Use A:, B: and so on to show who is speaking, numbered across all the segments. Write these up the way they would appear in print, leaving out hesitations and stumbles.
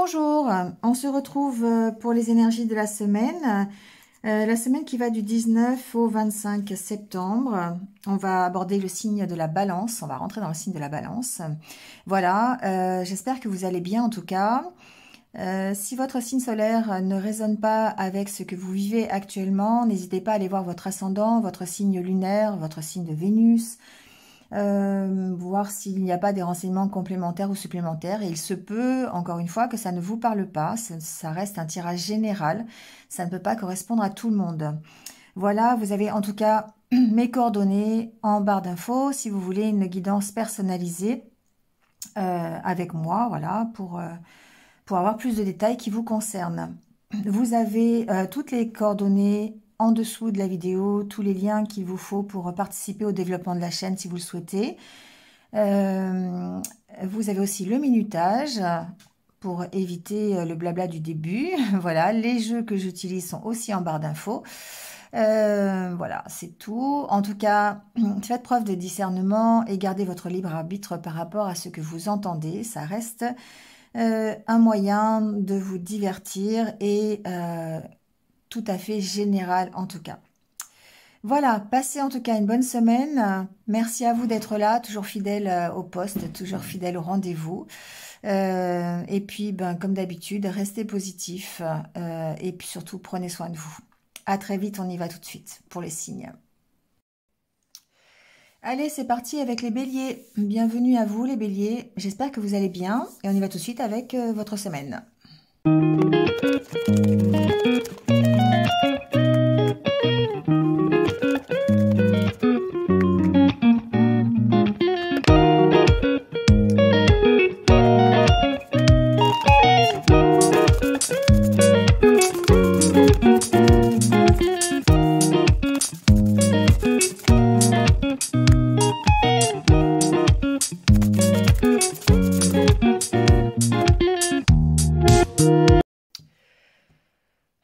A: Bonjour, on se retrouve pour les énergies de la semaine qui va du 19 au 25 septembre. On va aborder le signe de la balance, on va rentrer dans le signe de la balance. Voilà, j'espère que vous allez bien en tout cas. Si votre signe solaire ne résonne pas avec ce que vous vivez actuellement, n'hésitez pas à aller voir votre ascendant, votre signe lunaire, votre signe de Vénus, voir s'il n'y a pas des renseignements complémentaires ou supplémentaires. Et il se peut, encore une fois, que ça ne vous parle pas, ça reste un tirage général, ça ne peut pas correspondre à tout le monde. Voilà, vous avez en tout cas mes coordonnées en barre d'infos si vous voulez une guidance personnalisée avec moi, voilà, pour avoir plus de détails qui vous concernent. Vous avez toutes les coordonnées en dessous de la vidéo, tous les liens qu'il vous faut pour participer au développement de la chaîne si vous le souhaitez. Vous avez aussi le minutage pour éviter le blabla du début. Voilà, les jeux que j'utilise sont aussi en barre d'infos. Voilà, c'est tout. En tout cas, faites preuve de discernement et gardez votre libre arbitre par rapport à ce que vous entendez. Ça reste un moyen de vous divertir et tout à fait général en tout cas. Voilà, passez en tout cas une bonne semaine. Merci à vous d'être là, toujours fidèle au poste, toujours fidèle au rendez-vous. Et puis, comme d'habitude, restez positif et puis surtout, prenez soin de vous. À très vite, on y va tout de suite pour les signes. Allez, c'est parti avec les béliers. Bienvenue à vous les béliers. J'espère que vous allez bien et on y va tout de suite avec votre semaine.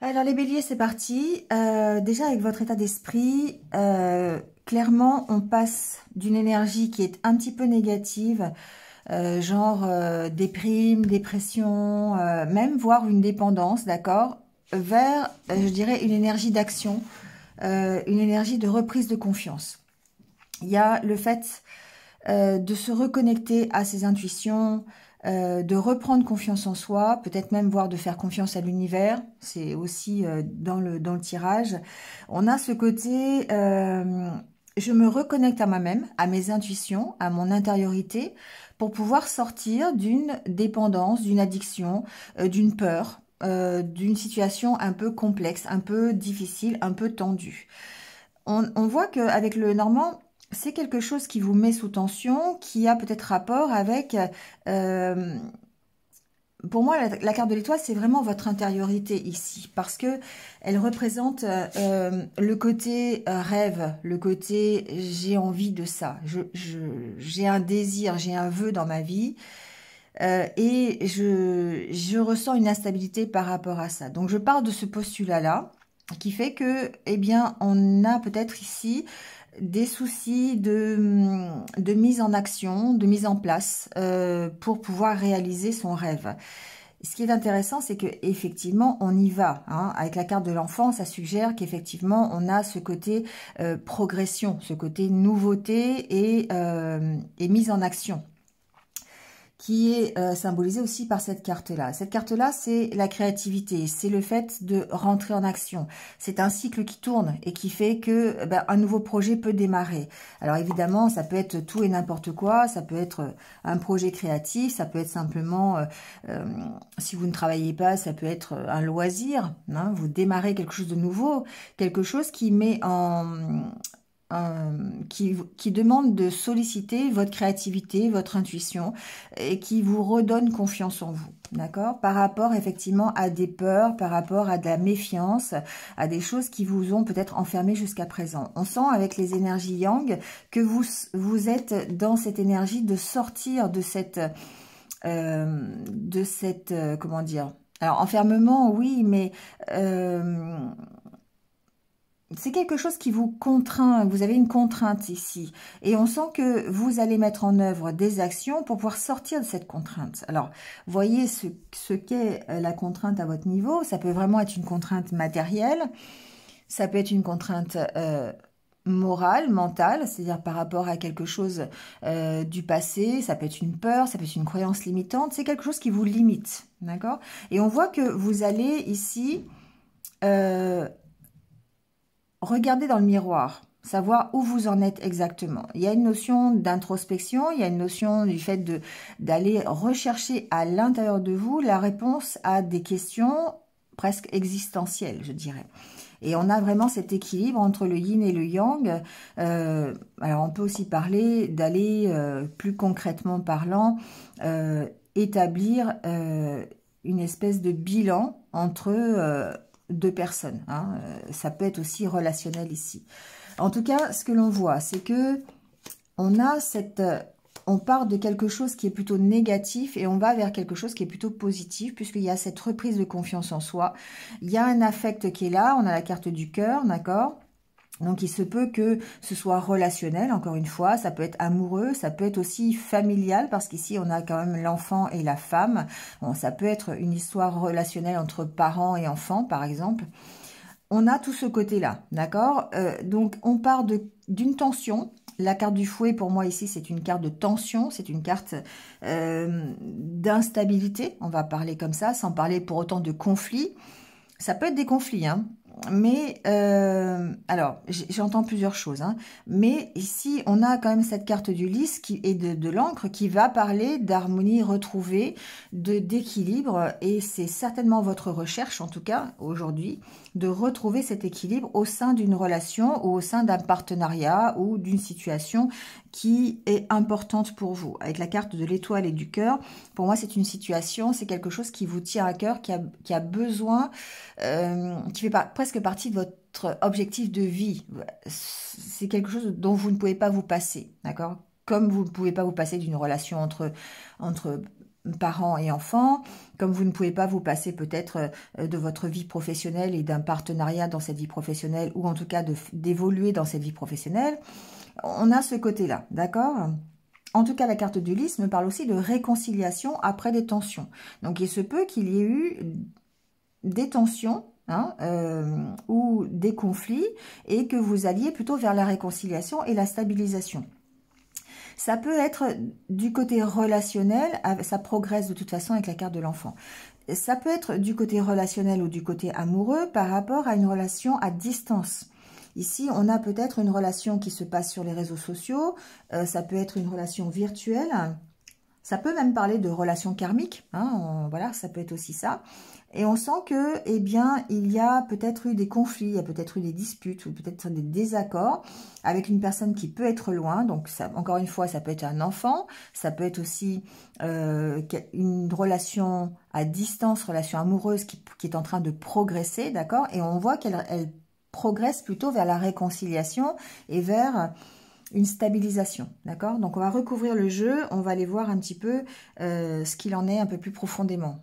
A: Alors les béliers, c'est parti. Déjà avec votre état d'esprit, clairement on passe d'une énergie qui est un petit peu négative, genre déprime, dépression, même voire une dépendance, d'accord, vers, je dirais, une énergie d'action, une énergie de reprise de confiance. Il y a le fait de se reconnecter à ses intuitions, de reprendre confiance en soi, peut-être même voire de faire confiance à l'univers, c'est aussi dans le tirage. On a ce côté, je me reconnecte à moi-même, à mes intuitions, à mon intériorité, pour pouvoir sortir d'une dépendance, d'une addiction, d'une peur, d'une situation un peu complexe, un peu difficile, un peu tendue. On voit qu'avec le Normand, c'est quelque chose qui vous met sous tension, qui a peut-être rapport avec... pour moi, la carte de l'étoile, c'est vraiment votre intériorité ici, parce que elle représente le côté rêve, le côté j'ai envie de ça, j'ai un désir, j'ai un vœu dans ma vie, et je ressens une instabilité par rapport à ça. Donc je pars de ce postulat-là, qui fait que, eh bien, on a peut-être ici des soucis de mise en action, de mise en place pour pouvoir réaliser son rêve. Ce qui est intéressant, c'est que effectivement on y va. Hein. Avec la carte de l'enfant, ça suggère qu'effectivement, on a ce côté progression, ce côté nouveauté et mise en action, qui est symbolisé aussi par cette carte-là. Cette carte-là, c'est la créativité, c'est le fait de rentrer en action. C'est un cycle qui tourne et qui fait que un nouveau projet peut démarrer. Alors évidemment, ça peut être tout et n'importe quoi, ça peut être un projet créatif, ça peut être simplement, si vous ne travaillez pas, ça peut être un loisir. Hein, vous démarrez quelque chose de nouveau, quelque chose qui met en... qui demande de solliciter votre créativité, votre intuition et qui vous redonne confiance en vous, d'accord? Par rapport effectivement à des peurs, par rapport à de la méfiance, à des choses qui vous ont peut-être enfermé jusqu'à présent. On sent avec les énergies yang que vous êtes dans cette énergie de sortir de cette comment dire? Alors enfermement, oui, mais c'est quelque chose qui vous contraint, vous avez une contrainte ici. Et on sent que vous allez mettre en œuvre des actions pour pouvoir sortir de cette contrainte. Alors, voyez ce qu'est la contrainte à votre niveau. Ça peut vraiment être une contrainte matérielle, ça peut être une contrainte morale, mentale, c'est-à-dire par rapport à quelque chose du passé, ça peut être une peur, ça peut être une croyance limitante, c'est quelque chose qui vous limite, d'accord? Et on voit que vous allez ici regarder dans le miroir, savoir où vous en êtes exactement. Il y a une notion d'introspection, il y a une notion du fait d'aller rechercher à l'intérieur de vous la réponse à des questions presque existentielles, je dirais. Et on a vraiment cet équilibre entre le yin et le yang. Alors on peut aussi parler d'aller, plus concrètement parlant, établir une espèce de bilan entre deux personnes. Hein. Ça peut être aussi relationnel ici. En tout cas, ce que l'on voit, c'est que on a on part de quelque chose qui est plutôt négatif et on va vers quelque chose qui est plutôt positif, puisqu'il y a cette reprise de confiance en soi. Il y a un affect qui est là, on a la carte du cœur, d'accord ? Donc, il se peut que ce soit relationnel, encore une fois, ça peut être amoureux, ça peut être aussi familial, parce qu'ici, on a quand même l'enfant et la femme. Bon, ça peut être une histoire relationnelle entre parents et enfants, par exemple. On a tout ce côté-là, d'accord? Donc, on part d'une tension. La carte du fouet, pour moi, ici, c'est une carte de tension, c'est une carte d'instabilité, on va parler comme ça, sans parler pour autant de conflit. Ça peut être des conflits, hein. Mais, alors, j'entends plusieurs choses, hein, mais ici, on a quand même cette carte du lys et de l'encre qui va parler d'harmonie retrouvée, d'équilibre, et c'est certainement votre recherche, en tout cas, aujourd'hui, de retrouver cet équilibre au sein d'une relation ou au sein d'un partenariat ou d'une situation qui est importante pour vous. Avec la carte de l'étoile et du cœur, pour moi, c'est une situation, c'est quelque chose qui vous tient à cœur, qui a besoin, qui fait presque partie de votre objectif de vie. C'est quelque chose dont vous ne pouvez pas vous passer, d'accord? Comme vous ne pouvez pas vous passer d'une relation entre parents et enfants, comme vous ne pouvez pas vous passer peut-être de votre vie professionnelle et d'un partenariat dans cette vie professionnelle, ou en tout cas d'évoluer dans cette vie professionnelle. On a ce côté-là, d'accord? En tout cas, la carte du lys me parle aussi de réconciliation après des tensions. Donc, il se peut qu'il y ait eu des tensions, hein, ou des conflits, et que vous alliez plutôt vers la réconciliation et la stabilisation. Ça peut être du côté relationnel, ça progresse de toute façon avec la carte de l'enfant. Ça peut être du côté relationnel ou du côté amoureux par rapport à une relation à distance. Ici, on a peut-être une relation qui se passe sur les réseaux sociaux, ça peut être une relation virtuelle, ça peut même parler de relation karmique, hein, voilà, ça peut être aussi ça. Et on sent que, eh bien, il y a peut-être eu des conflits, il y a peut-être eu des disputes ou peut-être des désaccords avec une personne qui peut être loin. Donc, ça, encore une fois, ça peut être un enfant, ça peut être aussi une relation à distance, relation amoureuse qui est en train de progresser, d'accord? Et on voit qu'elle progresse plutôt vers la réconciliation et vers une stabilisation, d'accord? Donc, on va recouvrir le jeu, on va aller voir un petit peu ce qu'il en est un peu plus profondément.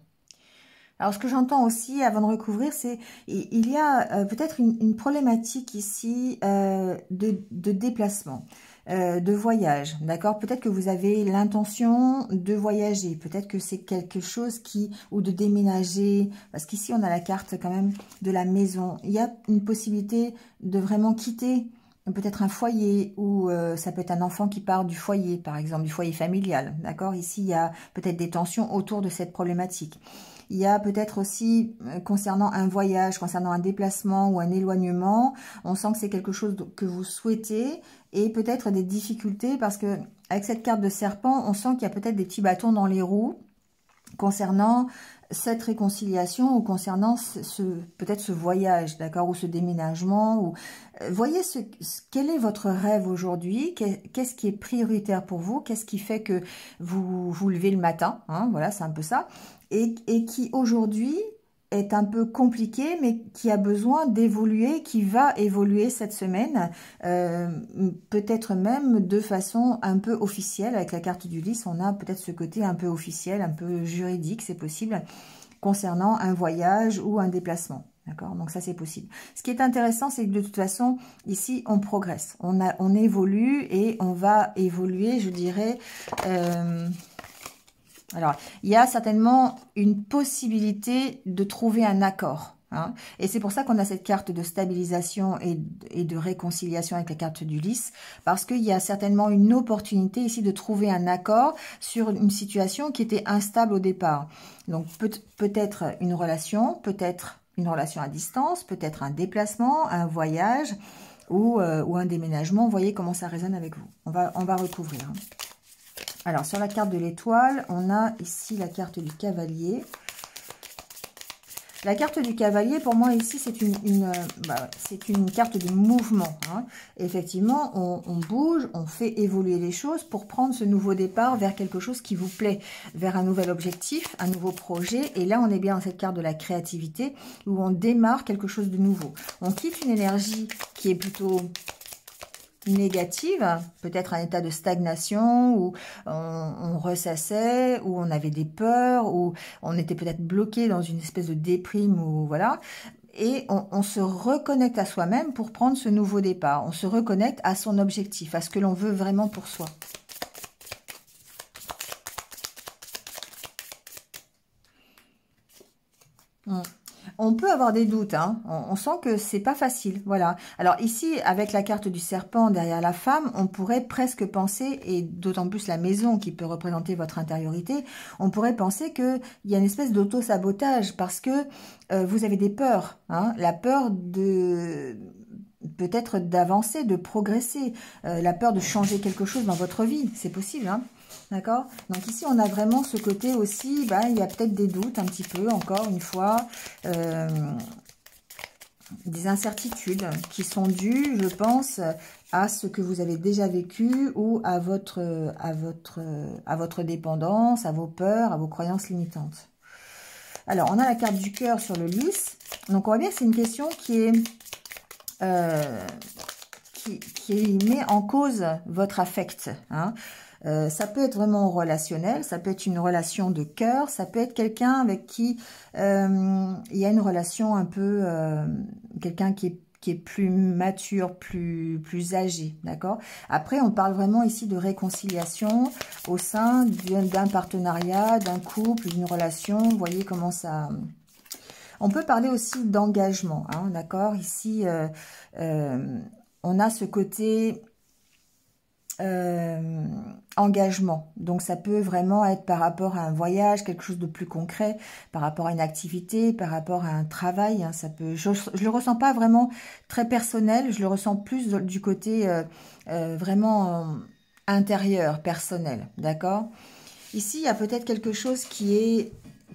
A: Alors, ce que j'entends aussi, avant de recouvrir, c'est il y a peut-être une problématique ici de déplacement, de voyage, d'accord? Peut-être que vous avez l'intention de voyager, peut-être que c'est quelque chose ou de déménager, parce qu'ici, on a la carte quand même de la maison. Il y a une possibilité de vraiment quitter peut-être un foyer, ou ça peut être un enfant qui part du foyer, par exemple, du foyer familial, d'accord? Ici, il y a peut-être des tensions autour de cette problématique. Il y a peut-être aussi, concernant un voyage, concernant un déplacement ou un éloignement, on sent que c'est quelque chose que vous souhaitez, et peut-être des difficultés, parce que avec cette carte de serpent, on sent qu'il y a peut-être des petits bâtons dans les roues concernant cette réconciliation, ou concernant peut-être ce voyage, d'accord, ou ce déménagement. Ou voyez quel est votre rêve aujourd'hui, qu'est-ce qui est prioritaire pour vous, qu'est-ce qui fait que vous vous levez le matin, hein, voilà, c'est un peu ça, et qui aujourd'hui est un peu compliqué, mais qui a besoin d'évoluer, qui va évoluer cette semaine, peut-être même de façon un peu officielle. Avec la carte du lys, on a peut-être ce côté un peu officiel, un peu juridique, c'est possible, concernant un voyage ou un déplacement. D'accord? Donc ça, c'est possible. Ce qui est intéressant, c'est que de toute façon, ici, on progresse. On évolue et on va évoluer, je dirais. Alors, il y a certainement une possibilité de trouver un accord. Hein, et c'est pour ça qu'on a cette carte de stabilisation et de réconciliation avec la carte du lys, parce qu'il y a certainement une opportunité ici de trouver un accord sur une situation qui était instable au départ. Donc peut-être une relation, peut-être une relation à distance, peut-être un déplacement, un voyage ou un déménagement. Vous voyez comment ça résonne avec vous. On va recouvrir. Hein. Alors sur la carte de l'étoile, on a ici la carte du cavalier. La carte du cavalier, pour moi, ici, c'est une carte de mouvement. Hein. Effectivement, on bouge, on fait évoluer les choses pour prendre ce nouveau départ vers quelque chose qui vous plaît, vers un nouvel objectif, un nouveau projet. Et là, on est bien dans cette carte de la créativité où on démarre quelque chose de nouveau. On quitte une énergie qui est plutôt négative, peut-être un état de stagnation où on ressassait, où on avait des peurs, où on était peut-être bloqué dans une espèce de déprime, ou voilà. Et on se reconnecte à soi-même pour prendre ce nouveau départ. On se reconnecte à son objectif, à ce que l'on veut vraiment pour soi. On peut avoir des doutes, hein. On sent que c'est pas facile, voilà. Alors ici, avec la carte du serpent derrière la femme, on pourrait presque penser, et d'autant plus la maison qui peut représenter votre intériorité, on pourrait penser qu'il y a une espèce d'auto-sabotage parce que vous avez des peurs, hein. La peur de peut-être d'avancer, de progresser, la peur de changer quelque chose dans votre vie, c'est possible, hein. D'accord? Donc ici, on a vraiment ce côté aussi, il y a peut-être des doutes un petit peu, encore une fois, des incertitudes qui sont dues, je pense, à ce que vous avez déjà vécu ou à votre dépendance, à vos peurs, à vos croyances limitantes. Alors, on a la carte du cœur sur le lys. Donc, on voit bien que c'est une question qui met en cause votre affect, hein. Ça peut être vraiment relationnel, ça peut être une relation de cœur, ça peut être quelqu'un avec qui il y a une relation un peu, quelqu'un qui est plus mature, plus âgé, d'accord? Après, on parle vraiment ici de réconciliation au sein d'un partenariat, d'un couple, d'une relation. Vous voyez comment ça... On peut parler aussi d'engagement, hein, d'accord? Ici, on a ce côté... engagement. Donc ça peut vraiment être par rapport à un voyage, quelque chose de plus concret, par rapport à une activité, par rapport à un travail, hein, ça peut. Je le ressens pas vraiment très personnel, je le ressens plus du côté vraiment intérieur, personnel, d'accord? Ici, il y a peut-être quelque chose qui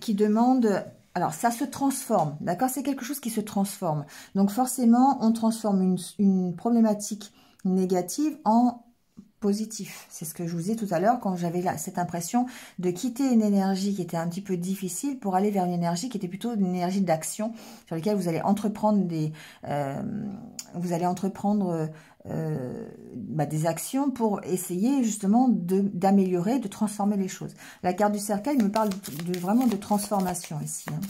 A: demande. Alors, ça se transforme, d'accord? C'est quelque chose qui se transforme. Donc, forcément, on transforme une problématique négative en positif. C'est ce que je vous disais tout à l'heure quand j'avais cette impression de quitter une énergie qui était un petit peu difficile pour aller vers une énergie qui était plutôt une énergie d'action sur laquelle vous allez entreprendre des actions pour essayer justement d'améliorer, de transformer les choses. La carte du cercueil me parle vraiment de transformation ici, hein.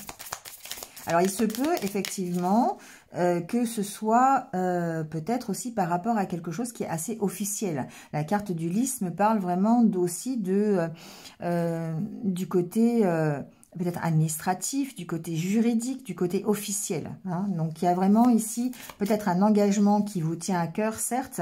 A: Alors, il se peut effectivement que ce soit peut-être aussi par rapport à quelque chose qui est assez officiel. La carte du lys me parle vraiment aussi du côté peut-être administratif, du côté juridique, du côté officiel, hein. Donc, il y a vraiment ici peut-être un engagement qui vous tient à cœur, certes,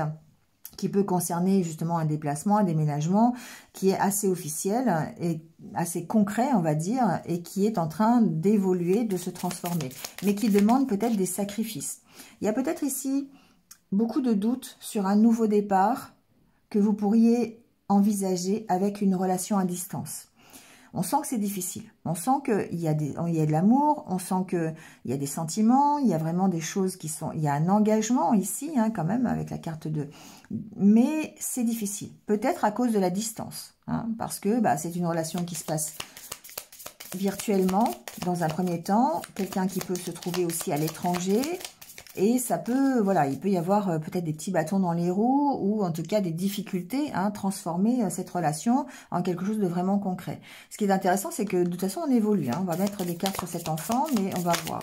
A: qui peut concerner justement un déplacement, un déménagement, qui est assez officiel et assez concret, on va dire, et qui est en train d'évoluer, de se transformer, mais qui demande peut-être des sacrifices. Il y a peut-être ici beaucoup de doutes sur un nouveau départ que vous pourriez envisager avec une relation à distance. On sent que c'est difficile, on sent qu'il y a de l'amour, on sent qu'il y a des sentiments, il y a vraiment des choses qui sont... Il y a un engagement ici, hein, quand même, avec la carte 2. Mais c'est difficile, peut-être à cause de la distance, hein, parce que c'est une relation qui se passe virtuellement, dans un premier temps, quelqu'un qui peut se trouver aussi à l'étranger, Et ça peut, voilà, il peut y avoir peut-être des petits bâtons dans les roues ou en tout cas des difficultés à transformer cette relation en quelque chose de vraiment concret. Ce qui est intéressant, c'est que de toute façon, on évolue. On va mettre des cartes sur cet enfant, mais on va voir.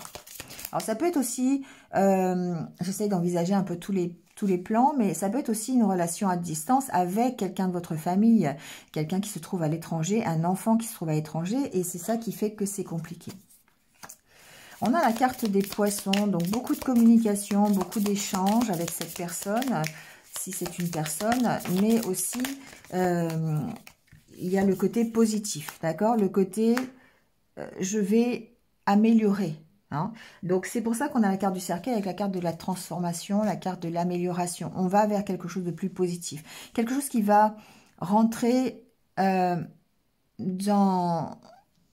A: Alors, ça peut être aussi, j'essaye d'envisager un peu tous les plans, mais ça peut être aussi une relation à distance avec quelqu'un de votre famille, quelqu'un qui se trouve à l'étranger, un enfant qui se trouve à l'étranger, et c'est ça qui fait que c'est compliqué. On a la carte des poissons, donc beaucoup de communication, beaucoup d'échanges avec cette personne, si c'est une personne, mais aussi, il y a le côté positif, d'accord? Le côté, je vais améliorer. Hein. Donc, c'est pour ça qu'on a la carte du cercueil avec la carte de la transformation, la carte de l'amélioration. On va vers quelque chose de plus positif. Quelque chose qui va rentrer dans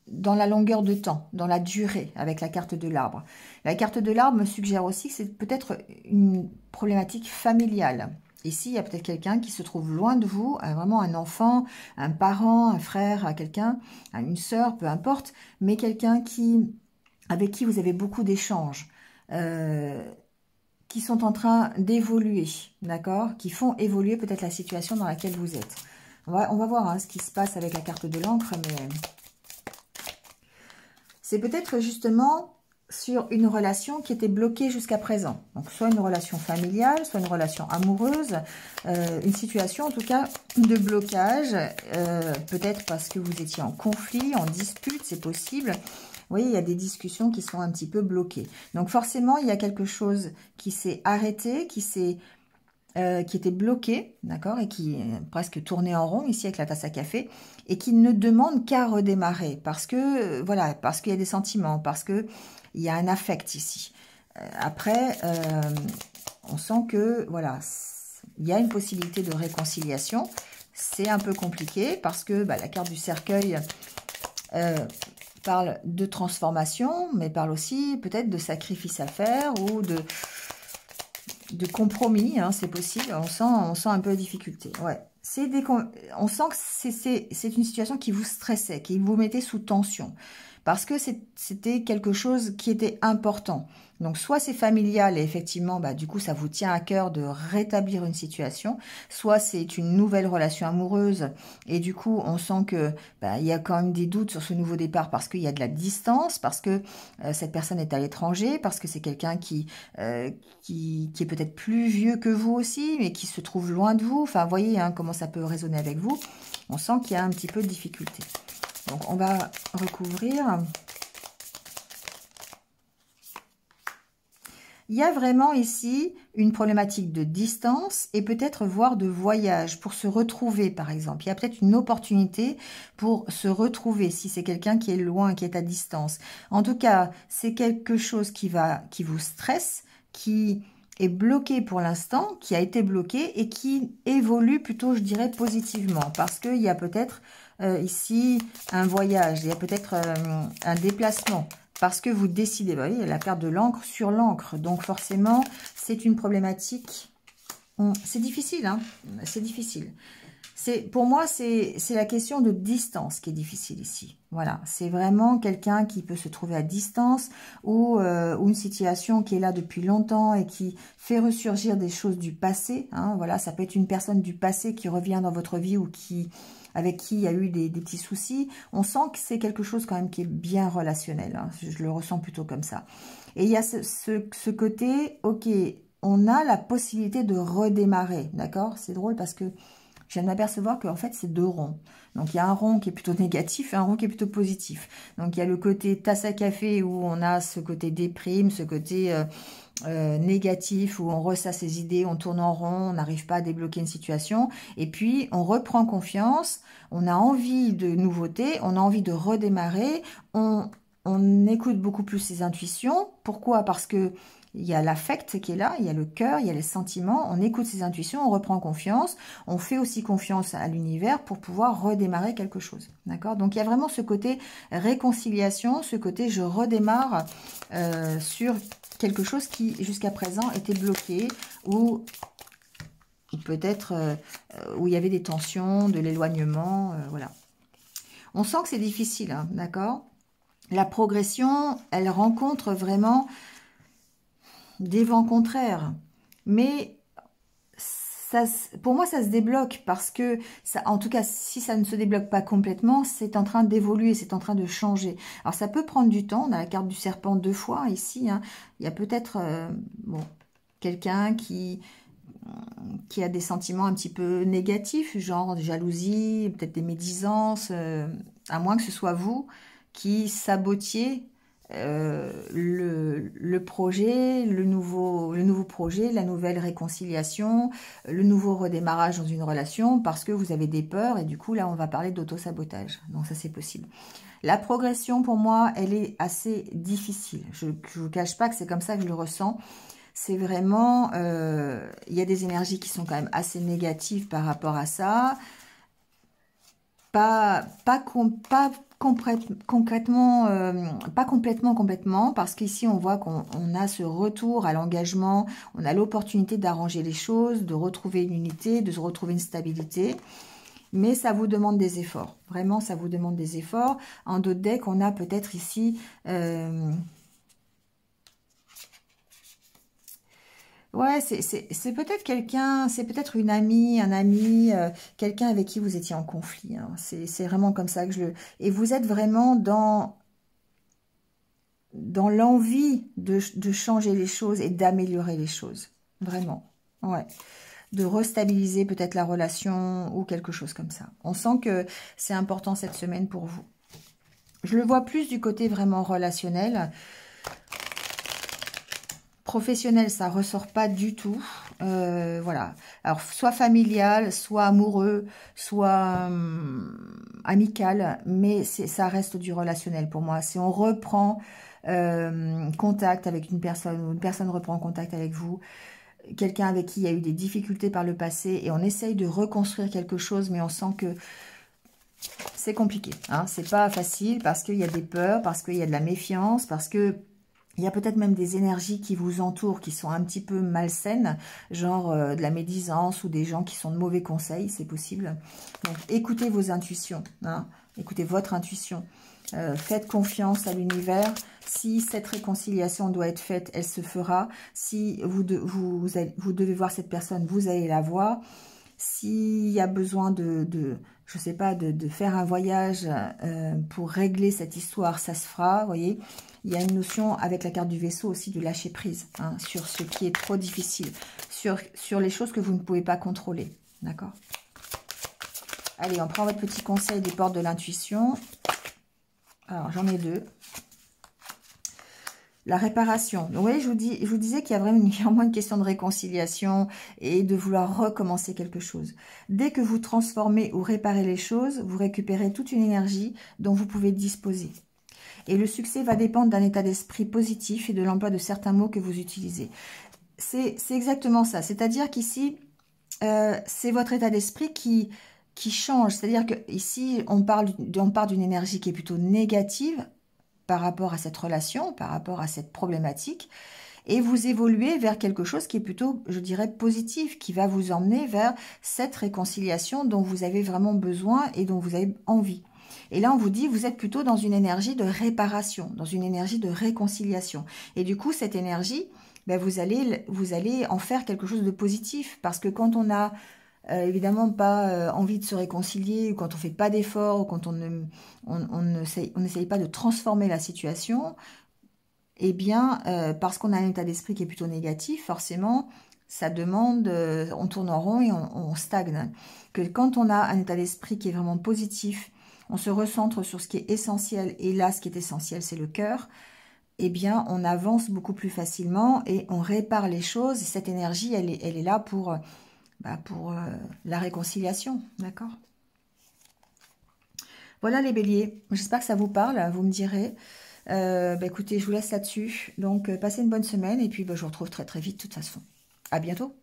A: la longueur de temps, dans la durée, avec la carte de l'arbre. La carte de l'arbre me suggère aussi que c'est peut-être une problématique familiale. Ici, il y a peut-être quelqu'un qui se trouve loin de vous, vraiment un enfant, un parent, un frère, quelqu'un, une sœur, peu importe, mais quelqu'un avec qui vous avez beaucoup d'échanges, qui sont en train d'évoluer, d'accord? Qui font évoluer peut-être la situation dans laquelle vous êtes. On va voir ce qui se passe avec la carte de l'encre, mais c'est peut-être justement sur une relation qui était bloquée jusqu'à présent. Donc, soit une relation familiale, soit une relation amoureuse, une situation en tout cas de blocage, peut-être parce que vous étiez en conflit, en dispute, c'est possible. Vous voyez, il y a des discussions qui sont un petit peu bloquées. Donc, forcément, il y a quelque chose qui s'est arrêté, qui était bloqué, d'accord, et qui est presque tourné en rond ici avec la tasse à café, et qui ne demande qu'à redémarrer, parce que, voilà, parce qu'il y a des sentiments, parce que il y a un affect ici. Après, on sent que, voilà, il y a une possibilité de réconciliation. C'est un peu compliqué, parce que la carte du cercueil parle de transformation, mais parle aussi peut-être de sacrifice à faire, ou de compromis, hein, c'est possible. On sent un peu de difficulté. Ouais. On sent que c'est une situation qui vous stressait, qui vous mettait sous tension. Parce que c'était quelque chose qui était important. Donc, soit c'est familial et effectivement, du coup, ça vous tient à cœur de rétablir une situation. Soit c'est une nouvelle relation amoureuse et du coup, on sent que il y a quand même des doutes sur ce nouveau départ parce qu'il y a de la distance, parce que cette personne est à l'étranger, parce que c'est quelqu'un qui est peut-être plus vieux que vous aussi, mais qui se trouve loin de vous. Enfin, vous voyez comment ça peut résonner avec vous. On sent qu'il y a un petit peu de difficulté. Donc, on va recouvrir. Il y a vraiment ici une problématique de distance et peut-être voire de voyage pour se retrouver, par exemple. Il y a peut-être une opportunité pour se retrouver si c'est quelqu'un qui est loin, qui est à distance. En tout cas, c'est quelque chose qui vous stresse, qui est bloqué pour l'instant, qui a été bloqué et qui évolue plutôt, je dirais, positivement. Parce qu'il y a peut-être ici un voyage, il y a peut-être un déplacement. Parce que vous décidez, vous voyez, il y a la carte de l'encre sur l'encre. Donc forcément, c'est une problématique. C'est difficile, hein, c'est difficile. Pour moi, c'est la question de distance qui est difficile ici. Voilà, c'est vraiment quelqu'un qui peut se trouver à distance ou une situation qui est là depuis longtemps et qui fait ressurgir des choses du passé. Hein, voilà, ça peut être une personne du passé qui revient dans votre vie ou avec qui il y a eu des petits soucis. On sent que c'est quelque chose quand même qui est bien relationnel. Hein, je le ressens plutôt comme ça. Et il y a ce côté, ok, on a la possibilité de redémarrer, d'accord? C'est drôle parce que je viens de m'apercevoir qu'en fait, c'est deux ronds. Donc, il y a un rond qui est plutôt négatif et un rond qui est plutôt positif. Donc, il y a le côté tasse à café où on a ce côté déprime, ce côté négatif où on ressasse ses idées, on tourne en rond, on n'arrive pas à débloquer une situation. Et puis, on reprend confiance, on a envie de nouveautés, on a envie de redémarrer, on écoute beaucoup plus ses intuitions. Pourquoi? Parce que il y a l'affect qui est là, il y a le cœur, il y a les sentiments, on écoute ses intuitions, on reprend confiance, on fait aussi confiance à l'univers pour pouvoir redémarrer quelque chose. D'accord? Donc, il y a vraiment ce côté réconciliation, ce côté je redémarre sur quelque chose qui, jusqu'à présent, était bloqué ou peut-être où il y avait des tensions, de l'éloignement, voilà. On sent que c'est difficile, hein, d'accord? La progression, elle rencontre vraiment des vents contraires. Mais ça, pour moi, ça se débloque parce que, ça, en tout cas, si ça ne se débloque pas complètement, c'est en train d'évoluer, c'est en train de changer. Alors, ça peut prendre du temps. On a la carte du serpent 2 fois ici. Hein. Il y a peut-être bon, quelqu'un qui a des sentiments un petit peu négatifs, genre de jalousie, peut-être des médisances, à moins que ce soit vous qui sabotiez le projet, le nouveau projet, la nouvelle réconciliation, le nouveau redémarrage dans une relation, parce que vous avez des peurs, et du coup, là, on va parler d'auto-sabotage. Donc, ça, c'est possible. La progression, pour moi, elle est assez difficile. Je ne vous cache pas que c'est comme ça que je le ressens. C'est vraiment... il y a des énergies qui sont quand même assez négatives par rapport à ça. Pas complètement, parce qu'ici on voit qu'on a ce retour à l'engagement, on a l'opportunité d'arranger les choses, de retrouver une unité, de retrouver une stabilité, mais ça vous demande des efforts, vraiment ça vous demande des efforts. En d'autres decks, on a peut-être ici... ouais, c'est peut-être quelqu'un, c'est peut-être une amie, un ami, quelqu'un avec qui vous étiez en conflit. Hein. C'est vraiment comme ça que je le... Et vous êtes vraiment dans l'envie de changer les choses et d'améliorer les choses. Vraiment, ouais. De restabiliser peut-être la relation ou quelque chose comme ça. On sent que c'est important cette semaine pour vous. Je le vois plus du côté vraiment relationnel. Professionnel, ça ressort pas du tout. Voilà. Alors, soit familial, soit amoureux, soit amical, mais ça reste du relationnel pour moi. Si on reprend contact avec une personne, ou une personne reprend contact avec vous, quelqu'un avec qui il y a eu des difficultés par le passé, et on essaye de reconstruire quelque chose, mais on sent que c'est compliqué. Hein. C'est pas facile parce qu'il y a des peurs, parce qu'il y a de la méfiance, parce que il y a peut-être même des énergies qui vous entourent, qui sont un petit peu malsaines, genre de la médisance ou des gens qui sont de mauvais conseils, c'est possible. Donc, écoutez vos intuitions, hein, écoutez votre intuition. Faites confiance à l'univers. Si cette réconciliation doit être faite, elle se fera. Si vous devez voir cette personne, vous allez la voir. S'il y a besoin je sais pas, de faire un voyage pour régler cette histoire, ça se fera, vous voyez. Il y a une notion avec la carte du vaisseau aussi de lâcher prise hein, sur ce qui est trop difficile, sur les choses que vous ne pouvez pas contrôler, d'accord? Allez, on prend votre petit conseil des portes de l'intuition. Alors, j'en ai 2. La réparation. Donc, vous voyez, je vous disais qu'il y a vraiment une question de réconciliation et de vouloir recommencer quelque chose. Dès que vous transformez ou réparez les choses, vous récupérez toute une énergie dont vous pouvez disposer. Et le succès va dépendre d'un état d'esprit positif et de l'emploi de certains mots que vous utilisez. C'est exactement ça. C'est-à-dire qu'ici, c'est votre état d'esprit qui change. C'est-à-dire qu'ici, on parle d'une énergie qui est plutôt négative par rapport à cette relation, par rapport à cette problématique, et vous évoluez vers quelque chose qui est plutôt, je dirais, positif, qui va vous emmener vers cette réconciliation dont vous avez vraiment besoin et dont vous avez envie. Et là, on vous dit, vous êtes plutôt dans une énergie de réparation, dans une énergie de réconciliation. Et du coup, cette énergie, ben, vous allez en faire quelque chose de positif, parce que quand on a évidemment pas envie de se réconcilier, ou quand on fait pas d'efforts, ou quand on n'essaye pas de transformer la situation, eh bien, parce qu'on a un état d'esprit qui est plutôt négatif, forcément, ça demande, on tourne en rond et on stagne. Que quand on a un état d'esprit qui est vraiment positif, on se recentre sur ce qui est essentiel, et là, ce qui est essentiel, c'est le cœur, eh bien, on avance beaucoup plus facilement et on répare les choses. Et cette énergie, elle est là pour la réconciliation, d'accord? Voilà les béliers, j'espère que ça vous parle, vous me direz. Écoutez, je vous laisse là-dessus. Donc, passez une bonne semaine et puis je vous retrouve très très vite de toute façon. À bientôt.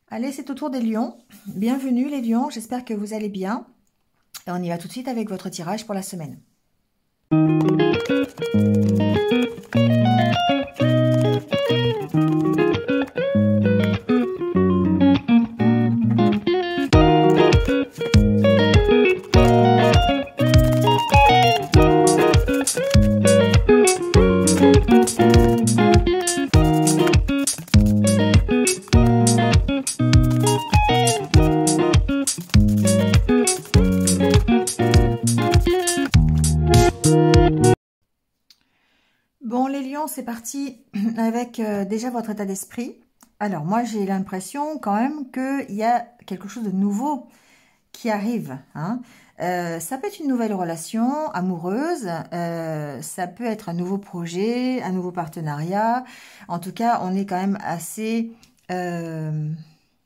A: Allez, c'est au tour des lions. Bienvenue les lions, j'espère que vous allez bien. Et on y va tout de suite avec votre tirage pour la semaine. c'est parti avec déjà votre état d'esprit. Alors, moi, j'ai l'impression quand même qu'il y a quelque chose de nouveau qui arrive. Hein. Ça peut être une nouvelle relation amoureuse, ça peut être un nouveau projet, un nouveau partenariat. En tout cas, on est quand même assez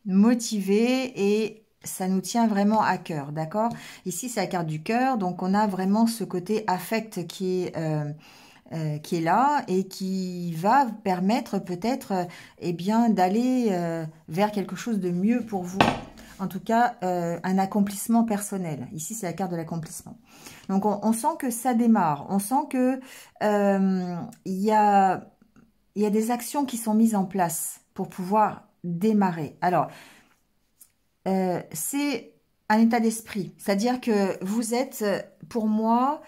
A: motivé et ça nous tient vraiment à cœur, d'accord? Ici, c'est la carte du cœur, donc on a vraiment ce côté affect qui est là et qui va permettre peut-être eh bien d'aller vers quelque chose de mieux pour vous. En tout cas, un accomplissement personnel. Ici, c'est la carte de l'accomplissement. Donc, on sent que ça démarre. On sent que il y a des actions qui sont mises en place pour pouvoir démarrer. Alors, c'est un état d'esprit. C'est-à-dire que vous êtes, pour moi,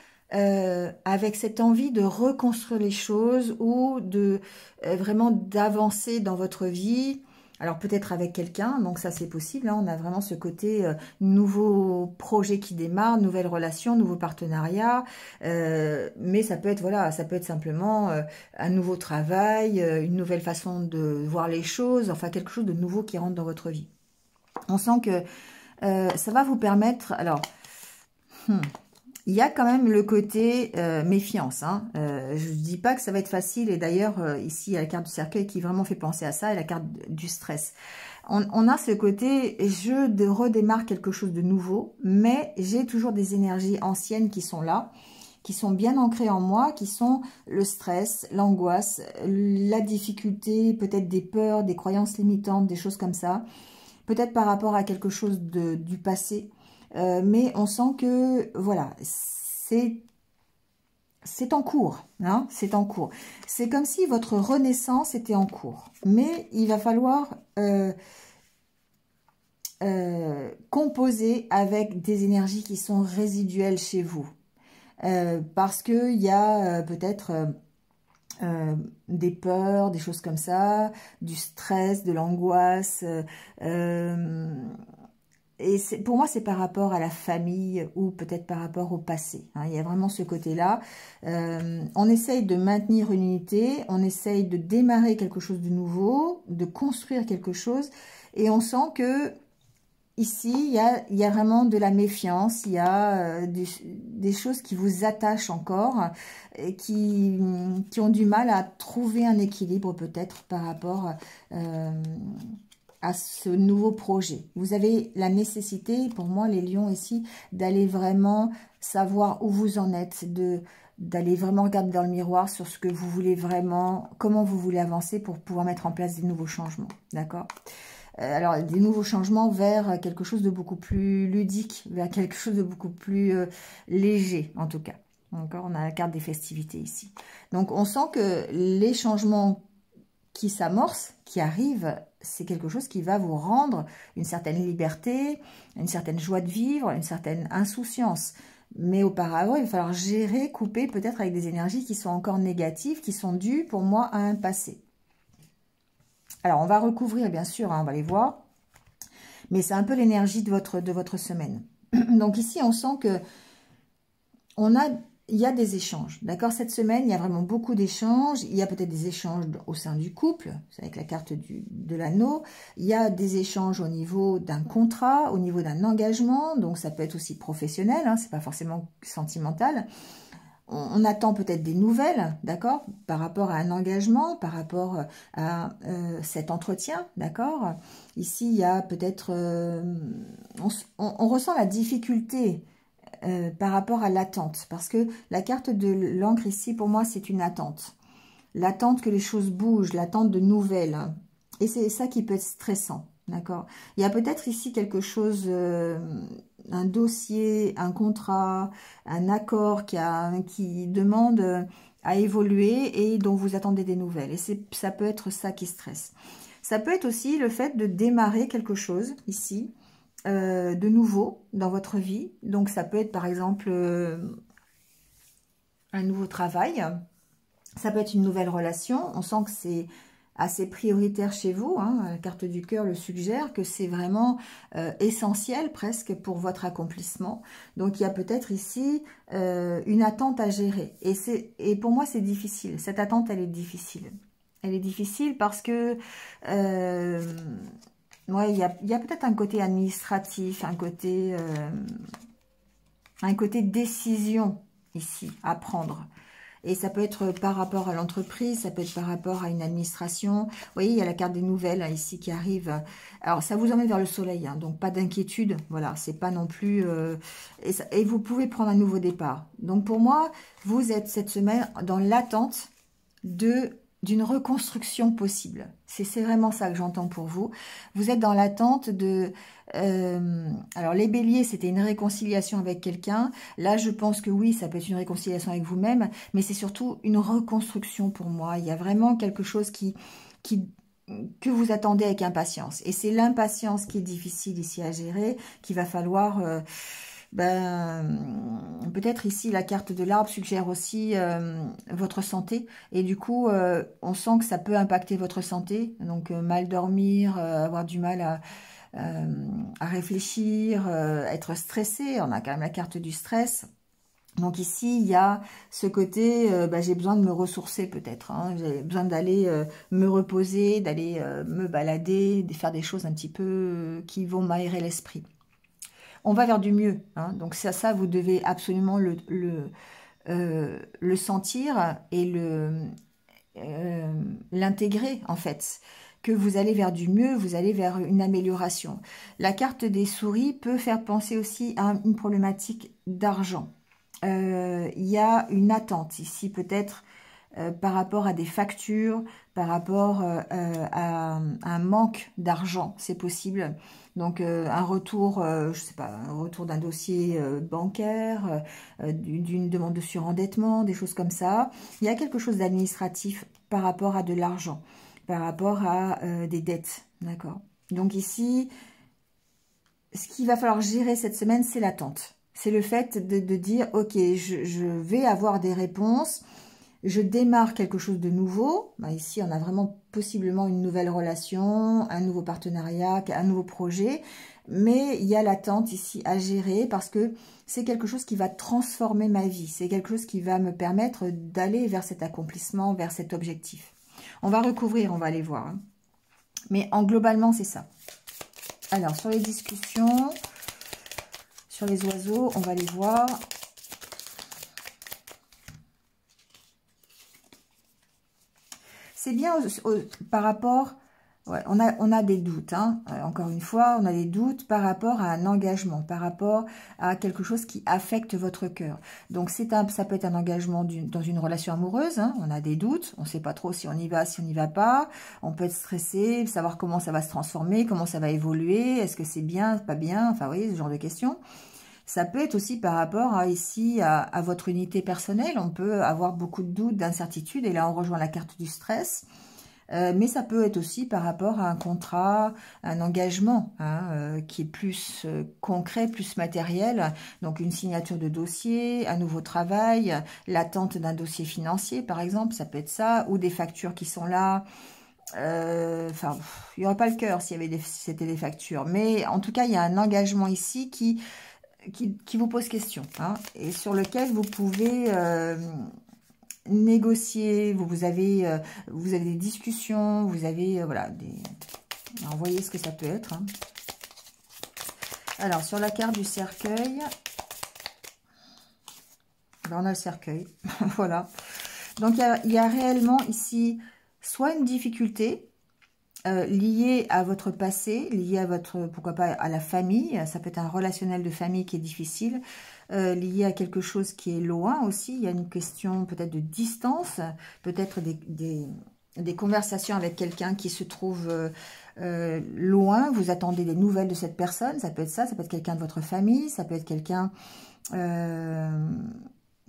A: avec cette envie de reconstruire les choses ou de vraiment d'avancer dans votre vie. Alors peut-être avec quelqu'un, donc ça c'est possible, hein, on a vraiment ce côté nouveau projet qui démarre, nouvelle relation, nouveau partenariat, mais ça peut être voilà, ça peut être simplement un nouveau travail, une nouvelle façon de voir les choses, enfin quelque chose de nouveau qui rentre dans votre vie. On sent que ça va vous permettre, alors, il y a quand même le côté méfiance. Hein. Je ne dis pas que ça va être facile. Et d'ailleurs, ici, il y a la carte du cercueil qui vraiment fait penser à ça. Et la carte du stress. On a ce côté, je redémarre quelque chose de nouveau. Mais j'ai toujours des énergies anciennes qui sont là. Qui sont bien ancrées en moi. Qui sont le stress, l'angoisse, la difficulté, peut-être des peurs, des croyances limitantes, des choses comme ça. Peut-être par rapport à quelque chose du passé. Mais on sent que, voilà, c'est en cours, hein, c'est en cours. C'est comme si votre renaissance était en cours. Mais il va falloir composer avec des énergies qui sont résiduelles chez vous. Parce qu'il y a peut-être des peurs, des choses comme ça, du stress, de l'angoisse, et pour moi, c'est par rapport à la famille ou peut-être par rapport au passé. Hein. Il y a vraiment ce côté-là. On essaye de maintenir une unité, on essaye de démarrer quelque chose de nouveau, de construire quelque chose. Et on sent que ici, il y a vraiment de la méfiance, il y a des choses qui vous attachent encore, et qui ont du mal à trouver un équilibre peut-être par rapport à ce nouveau projet. Vous avez la nécessité, pour moi les lions ici, d'aller vraiment savoir où vous en êtes, d'aller vraiment regarder dans le miroir sur ce que vous voulez vraiment, comment vous voulez avancer pour pouvoir mettre en place des nouveaux changements, d'accord? Alors, des nouveaux changements vers quelque chose de beaucoup plus ludique, vers quelque chose de beaucoup plus léger, en tout cas. D'accord, on a la carte des festivités ici. Donc, on sent que les changements qui s'amorcent, qui arrivent, c'est quelque chose qui va vous rendre une certaine liberté, une certaine joie de vivre, une certaine insouciance. Mais auparavant, il va falloir gérer, couper peut-être avec des énergies qui sont encore négatives, qui sont dues pour moi à un passé. Alors, on va recouvrir, bien sûr, hein, on va les voir. Mais c'est un peu l'énergie de votre semaine. Donc ici, on sent que il y a des échanges. D'accord? Cette semaine, il y a vraiment beaucoup d'échanges. Il y a peut-être des échanges au sein du couple, c'est avec la carte de l'anneau. Il y a des échanges au niveau d'un contrat, au niveau d'un engagement. Donc, ça peut être aussi professionnel, hein, c'est pas forcément sentimental. On attend peut-être des nouvelles, d'accord, par rapport à un engagement, par rapport à cet entretien, d'accord. Ici, il y a peut-être... on ressent la difficulté par rapport à l'attente, parce que la carte de l'encre ici, pour moi, c'est une attente. L'attente que les choses bougent, l'attente de nouvelles. Hein. Et c'est ça qui peut être stressant, d'accord. Il y a peut-être ici quelque chose... un dossier, un contrat, un accord qui demande à évoluer et dont vous attendez des nouvelles. Et ça peut être ça qui stresse. Ça peut être aussi le fait de démarrer quelque chose ici, de nouveau dans votre vie. Donc ça peut être par exemple un nouveau travail. Ça peut être une nouvelle relation. On sent que c'est assez prioritaire chez vous, hein. La carte du cœur le suggère, que c'est vraiment essentiel presque pour votre accomplissement. Donc il y a peut-être ici une attente à gérer. Et pour moi c'est difficile, cette attente elle est difficile. Elle est difficile parce que ouais, il y a peut-être un côté administratif, un côté décision ici à prendre. Et ça peut être par rapport à l'entreprise, ça peut être par rapport à une administration. Vous voyez, il y a la carte des nouvelles hein, ici qui arrive. Alors, ça vous emmène vers le soleil, hein, donc pas d'inquiétude. Voilà, c'est pas non plus... et vous pouvez prendre un nouveau départ. Donc, pour moi, vous êtes cette semaine dans l'attente d'une reconstruction possible. C'est vraiment ça que j'entends pour vous. Vous êtes dans l'attente de... alors, les béliers, c'était une réconciliation avec quelqu'un. Là, je pense que oui, ça peut être une réconciliation avec vous-même, mais c'est surtout une reconstruction pour moi. Il y a vraiment quelque chose que vous attendez avec impatience. Et c'est l'impatience qui est difficile ici à gérer, qu'il va falloir... peut-être ici la carte de l'arbre suggère aussi votre santé et du coup on sent que ça peut impacter votre santé, donc mal dormir, avoir du mal à réfléchir, être stressé. On a quand même la carte du stress. Donc ici, il y a ce côté, j'ai besoin de me ressourcer peut-être, hein, j'ai besoin d'aller me reposer, d'aller me balader, de faire des choses un petit peu qui vont m'aérer l'esprit. On va vers du mieux, hein, donc ça, vous devez absolument le sentir et l'intégrer en fait, que vous allez vers du mieux, vous allez vers une amélioration. La carte des souris peut faire penser aussi à une problématique d'argent. Il y a une attente ici peut-être par rapport à des factures, par rapport à un manque d'argent, c'est possible. Donc un retour, je sais pas, un retour d'un dossier bancaire, d'une demande de surendettement, des choses comme ça. Il y a quelque chose d'administratif par rapport à de l'argent, par rapport à des dettes, d'accord. Donc ici, ce qu'il va falloir gérer cette semaine, c'est l'attente. C'est le fait de dire, ok, je vais avoir des réponses, je démarre quelque chose de nouveau. Ici, on a vraiment possiblement une nouvelle relation, un nouveau partenariat, un nouveau projet. Mais il y a l'attente ici à gérer parce que c'est quelque chose qui va transformer ma vie. C'est quelque chose qui va me permettre d'aller vers cet accomplissement, vers cet objectif. On va recouvrir, on va aller voir, hein. Mais globalement, c'est ça. Alors, sur les discussions, sur les oiseaux, on va les voir. C'est bien par rapport... Ouais, on a des doutes, hein. Encore une fois, on a des doutes par rapport à un engagement, par rapport à quelque chose qui affecte votre cœur. Donc, ça peut être un engagement dans une relation amoureuse, hein. On a des doutes, on ne sait pas trop si on y va, si on n'y va pas. On peut être stressé, savoir comment ça va se transformer, comment ça va évoluer, est-ce que c'est bien, pas bien, enfin, vous voyez, ce genre de questions. Ça peut être aussi par rapport à votre unité personnelle. On peut avoir beaucoup de doutes, d'incertitudes, et là, on rejoint la carte du stress. Mais ça peut être aussi par rapport à un contrat, un engagement hein, qui est plus concret, plus matériel. Donc une signature de dossier, un nouveau travail, l'attente d'un dossier financier par exemple, ça peut être ça, ou des factures qui sont là. Enfin, il n'y aurait pas le cœur s'il y avait c'était des factures. Mais en tout cas, il y a un engagement ici qui vous pose question hein, et sur lequel vous pouvez... négocier, vous avez des discussions, vous avez voilà alors, voyez ce que ça peut être hein. Alors sur la carte du cercueil, on a le cercueil voilà, donc il y a réellement ici soit une difficulté liée à votre passé, liée à votre, pourquoi pas à la famille, ça peut être un relationnel de famille qui est difficile, lié à quelque chose qui est loin aussi. Il y a une question peut-être de distance, peut-être des conversations avec quelqu'un qui se trouve loin. Vous attendez des nouvelles de cette personne, ça peut être ça, ça peut être quelqu'un de votre famille, ça peut être quelqu'un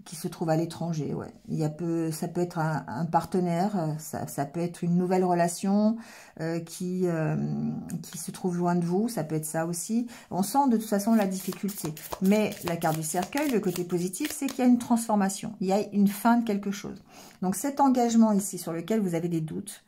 A: qui se trouve à l'étranger. Ouais. Ça peut être un partenaire, ça peut être une nouvelle relation qui se trouve loin de vous, ça peut être ça aussi. On sent de toute façon la difficulté. Mais la carte du cercueil, le côté positif, c'est qu'il y a une transformation, il y a une fin de quelque chose. Donc cet engagement ici sur lequel vous avez des doutes,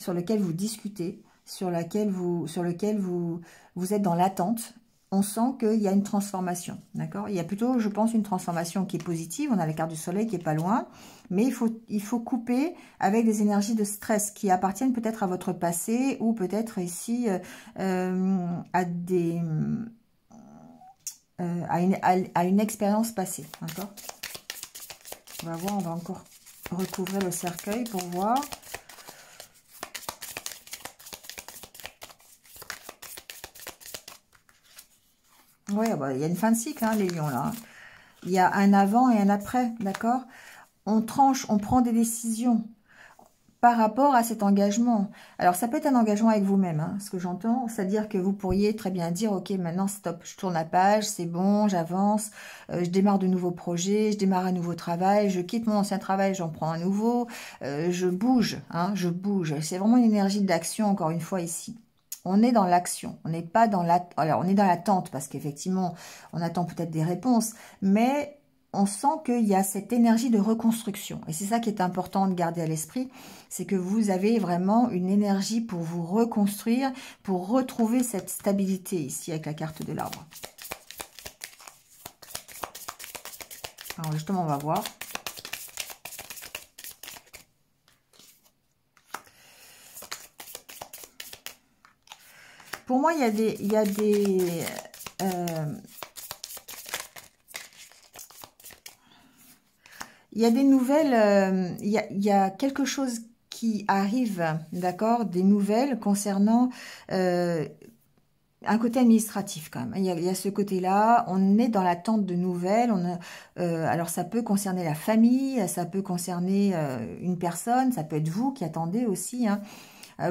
A: sur lequel vous discutez, sur lequel vous êtes dans l'attente. On sent qu'il y a une transformation, d'accord? Il y a plutôt, je pense, une transformation qui est positive. On a la carte du soleil qui est pas loin, mais il faut couper avec des énergies de stress qui appartiennent peut-être à votre passé ou peut-être ici à une expérience passée, d'accord? On va voir, on va encore recouvrir le cercueil pour voir. Oui, bah, il y a une fin de cycle, hein, les lions, là. Il y a un avant et un après, d'accord? On tranche, on prend des décisions par rapport à cet engagement. Alors, ça peut être un engagement avec vous-même, hein, ce que j'entends. C'est-à-dire que vous pourriez très bien dire, ok, maintenant, stop, je tourne la page, c'est bon, j'avance, je démarre de nouveaux projets, je démarre un nouveau travail, je quitte mon ancien travail, j'en prends un nouveau, je bouge, hein, je bouge. C'est vraiment une énergie d'action, encore une fois, ici. On est dans l'action, on n'est pas dans la... Alors, on est dans l'attente parce qu'effectivement, on attend peut-être des réponses, mais on sent qu'il y a cette énergie de reconstruction. Et c'est ça qui est important de garder à l'esprit, c'est que vous avez vraiment une énergie pour vous reconstruire, pour retrouver cette stabilité ici avec la carte de l'arbre. Alors justement, on va voir. Pour moi, il y a des nouvelles, il y a quelque chose qui arrive, d'accord, des nouvelles concernant un côté administratif quand même. Il y a ce côté-là, on est dans l'attente de nouvelles. Alors ça peut concerner la famille, ça peut concerner une personne, ça peut être vous qui attendez aussi, hein.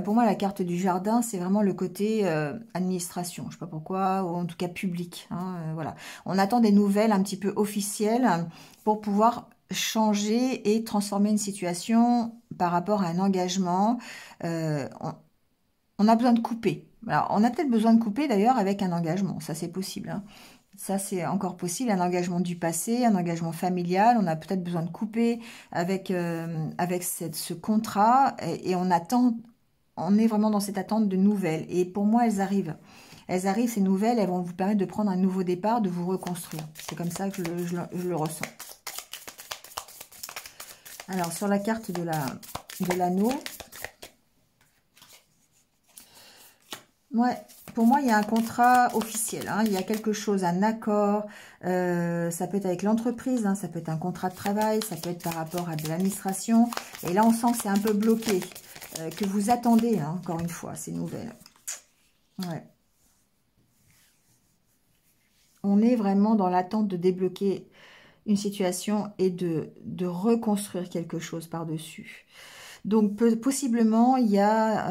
A: Pour moi, la carte du jardin, c'est vraiment le côté administration. Je ne sais pas pourquoi, ou en tout cas public, hein, voilà. On attend des nouvelles un petit peu officielles pour pouvoir changer et transformer une situation par rapport à un engagement. On a besoin de couper. Alors, on a peut-être besoin de couper d'ailleurs avec un engagement. Ça, c'est possible, hein. Ça, c'est encore possible. Un engagement du passé, un engagement familial. On a peut-être besoin de couper avec ce contrat et on attend. On est vraiment dans cette attente de nouvelles. Et pour moi, elles arrivent. Elles arrivent, ces nouvelles, elles vont vous permettre de prendre un nouveau départ, de vous reconstruire. C'est comme ça que je le ressens. Alors, sur la carte de l'anneau, ouais, pour moi, il y a un contrat officiel, hein, il y a quelque chose, un accord, ça peut être avec l'entreprise, hein, ça peut être un contrat de travail, ça peut être par rapport à de l'administration. Et là, on sent que c'est un peu bloqué, que vous attendez, hein, encore une fois, ces nouvelles. Ouais. On est vraiment dans l'attente de débloquer une situation et de reconstruire quelque chose par-dessus. Donc, possiblement, il y a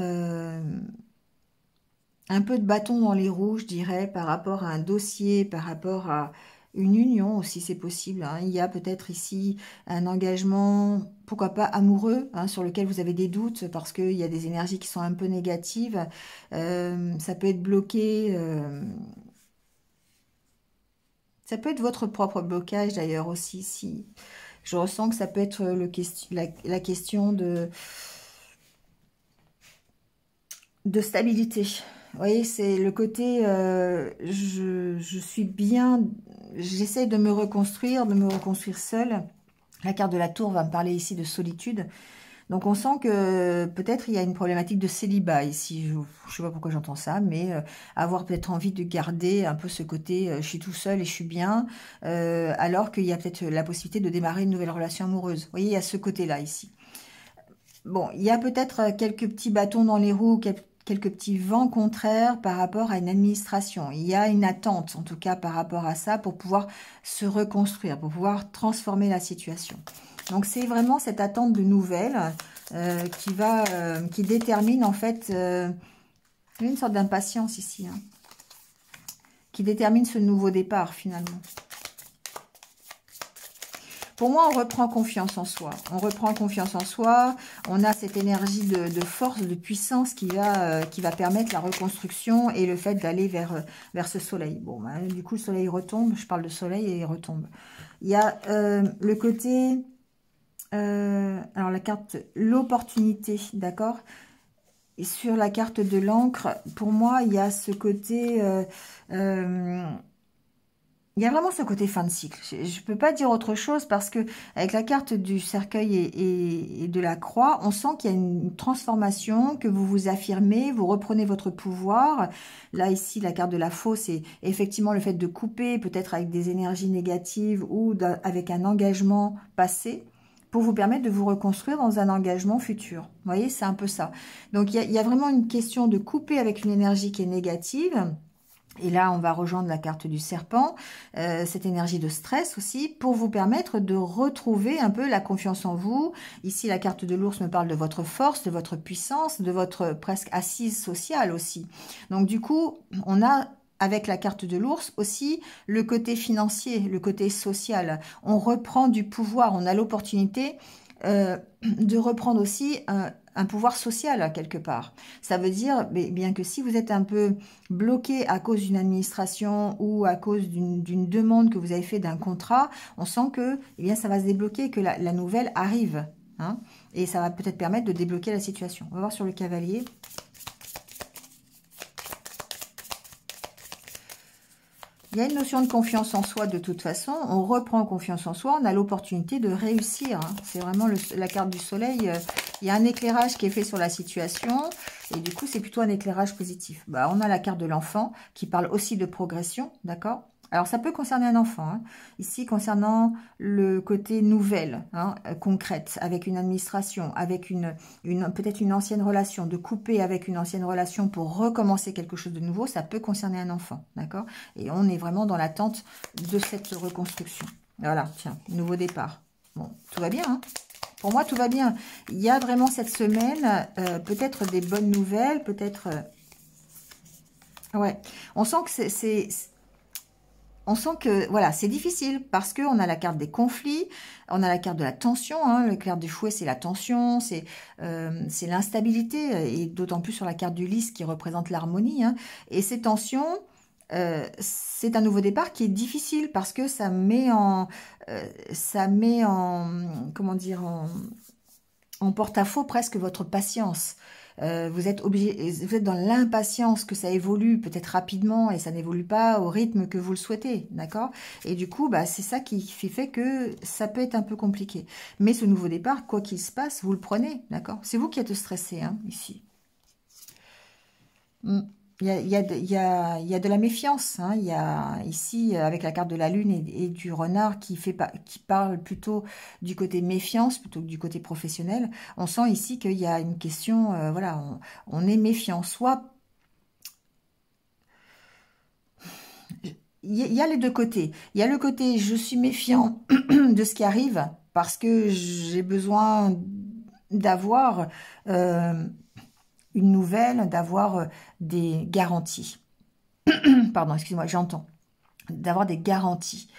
A: un peu de bâton dans les roues, je dirais, par rapport à un dossier, par rapport à une union aussi, c'est possible, hein. Il y a peut-être ici un engagement, pourquoi pas amoureux, hein, sur lequel vous avez des doutes parce qu'il y a des énergies qui sont un peu négatives. Ça peut être bloqué. Ça peut être votre propre blocage d'ailleurs aussi. Si je ressens que ça peut être la question de stabilité. Vous voyez, c'est le côté, je suis bien, j'essaie de me reconstruire seule. La carte de la tour va me parler ici de solitude. Donc on sent que peut-être il y a une problématique de célibat ici. Je ne sais pas pourquoi j'entends ça, mais avoir peut-être envie de garder un peu ce côté je suis tout seul et je suis bien, alors qu'il y a peut-être la possibilité de démarrer une nouvelle relation amoureuse. Vous voyez, il y a ce côté-là ici. Bon, il y a peut-être quelques petits bâtons dans les roues, quelques petits vents contraires par rapport à une administration. Il y a une attente, en tout cas, par rapport à ça, pour pouvoir se reconstruire, pour pouvoir transformer la situation. Donc, c'est vraiment cette attente de nouvelles qui détermine, en fait, une sorte d'impatience ici, hein, qui détermine ce nouveau départ, finalement. Pour moi, on reprend confiance en soi. On reprend confiance en soi. On a cette énergie de force, de puissance qui va permettre la reconstruction et le fait d'aller vers ce soleil. Bon, bah, du coup, le soleil retombe. Je parle de soleil et il retombe. Il y a le côté... alors, la carte, l'opportunité, d'accord? Et sur la carte de l'encre, pour moi, il y a ce côté... il y a vraiment ce côté fin de cycle. Je ne peux pas dire autre chose parce que avec la carte du cercueil et de la croix, on sent qu'il y a une transformation, que vous vous affirmez, vous reprenez votre pouvoir. Là, ici, la carte de la faux, c'est effectivement le fait de couper, peut-être avec des énergies négatives ou avec un engagement passé, pour vous permettre de vous reconstruire dans un engagement futur. Vous voyez, c'est un peu ça. Donc, il y a vraiment une question de couper avec une énergie qui est négative. Et là, on va rejoindre la carte du serpent, cette énergie de stress aussi, pour vous permettre de retrouver un peu la confiance en vous. Ici, la carte de l'ours me parle de votre force, de votre puissance, de votre presque assise sociale aussi. Donc du coup, on a... avec la carte de l'ours aussi, le côté financier, le côté social. On reprend du pouvoir, on a l'opportunité de reprendre aussi un pouvoir social quelque part. Ça veut dire bien que si vous êtes un peu bloqué à cause d'une administration ou à cause d'une demande que vous avez fait d'un contrat, on sent que eh bien, ça va se débloquer, que la nouvelle arrive. Hein, et ça va peut-être permettre de débloquer la situation. On va voir sur le cavalier. Il y a une notion de confiance en soi de toute façon. On reprend confiance en soi. On a l'opportunité de réussir. Hein. C'est vraiment la carte du soleil. Il y a un éclairage qui est fait sur la situation. Et du coup, c'est plutôt un éclairage positif. Bah, on a la carte de l'enfant qui parle aussi de progression. D'accord ? Alors, ça peut concerner un enfant. Hein. Ici, concernant le côté nouvelle, hein, concrète, avec une administration, avec peut-être une ancienne relation, de couper avec une ancienne relation pour recommencer quelque chose de nouveau, ça peut concerner un enfant. D'accord ? Et on est vraiment dans l'attente de cette reconstruction. Voilà, tiens, nouveau départ. Bon, tout va bien, hein ? Pour moi, tout va bien. Il y a vraiment cette semaine, peut-être des bonnes nouvelles, peut-être... ouais, on sent que on sent que voilà, c'est difficile parce qu'on a la carte des conflits, on a la carte de la tension, hein, le carte du fouet c'est la tension, c'est l'instabilité, et d'autant plus sur la carte du lys qui représente l'harmonie. Hein, et ces tensions, c'est un nouveau départ qui est difficile parce que ça met en comment dire, en porte-à-faux presque votre patience. Vous êtes dans l'impatience que ça évolue peut-être rapidement et ça n'évolue pas au rythme que vous le souhaitez, d'accord? Et du coup, bah, c'est ça qui fait que ça peut être un peu compliqué. Mais ce nouveau départ, quoi qu'il se passe, vous le prenez, d'accord? C'est vous qui êtes stressé, hein, ici. Il y a de la méfiance. Hein. Il y a ici, avec la carte de la lune et du renard qui parle plutôt du côté méfiance plutôt que du côté professionnel. On sent ici qu'il y a une question, voilà, on est méfiant. Soit, il y a les deux côtés. Il y a le côté, je suis méfiant de ce qui arrive parce que j'ai besoin d'avoir... une nouvelle, d'avoir des garanties. Pardon, excusez-moi, j'entends. D'avoir des garanties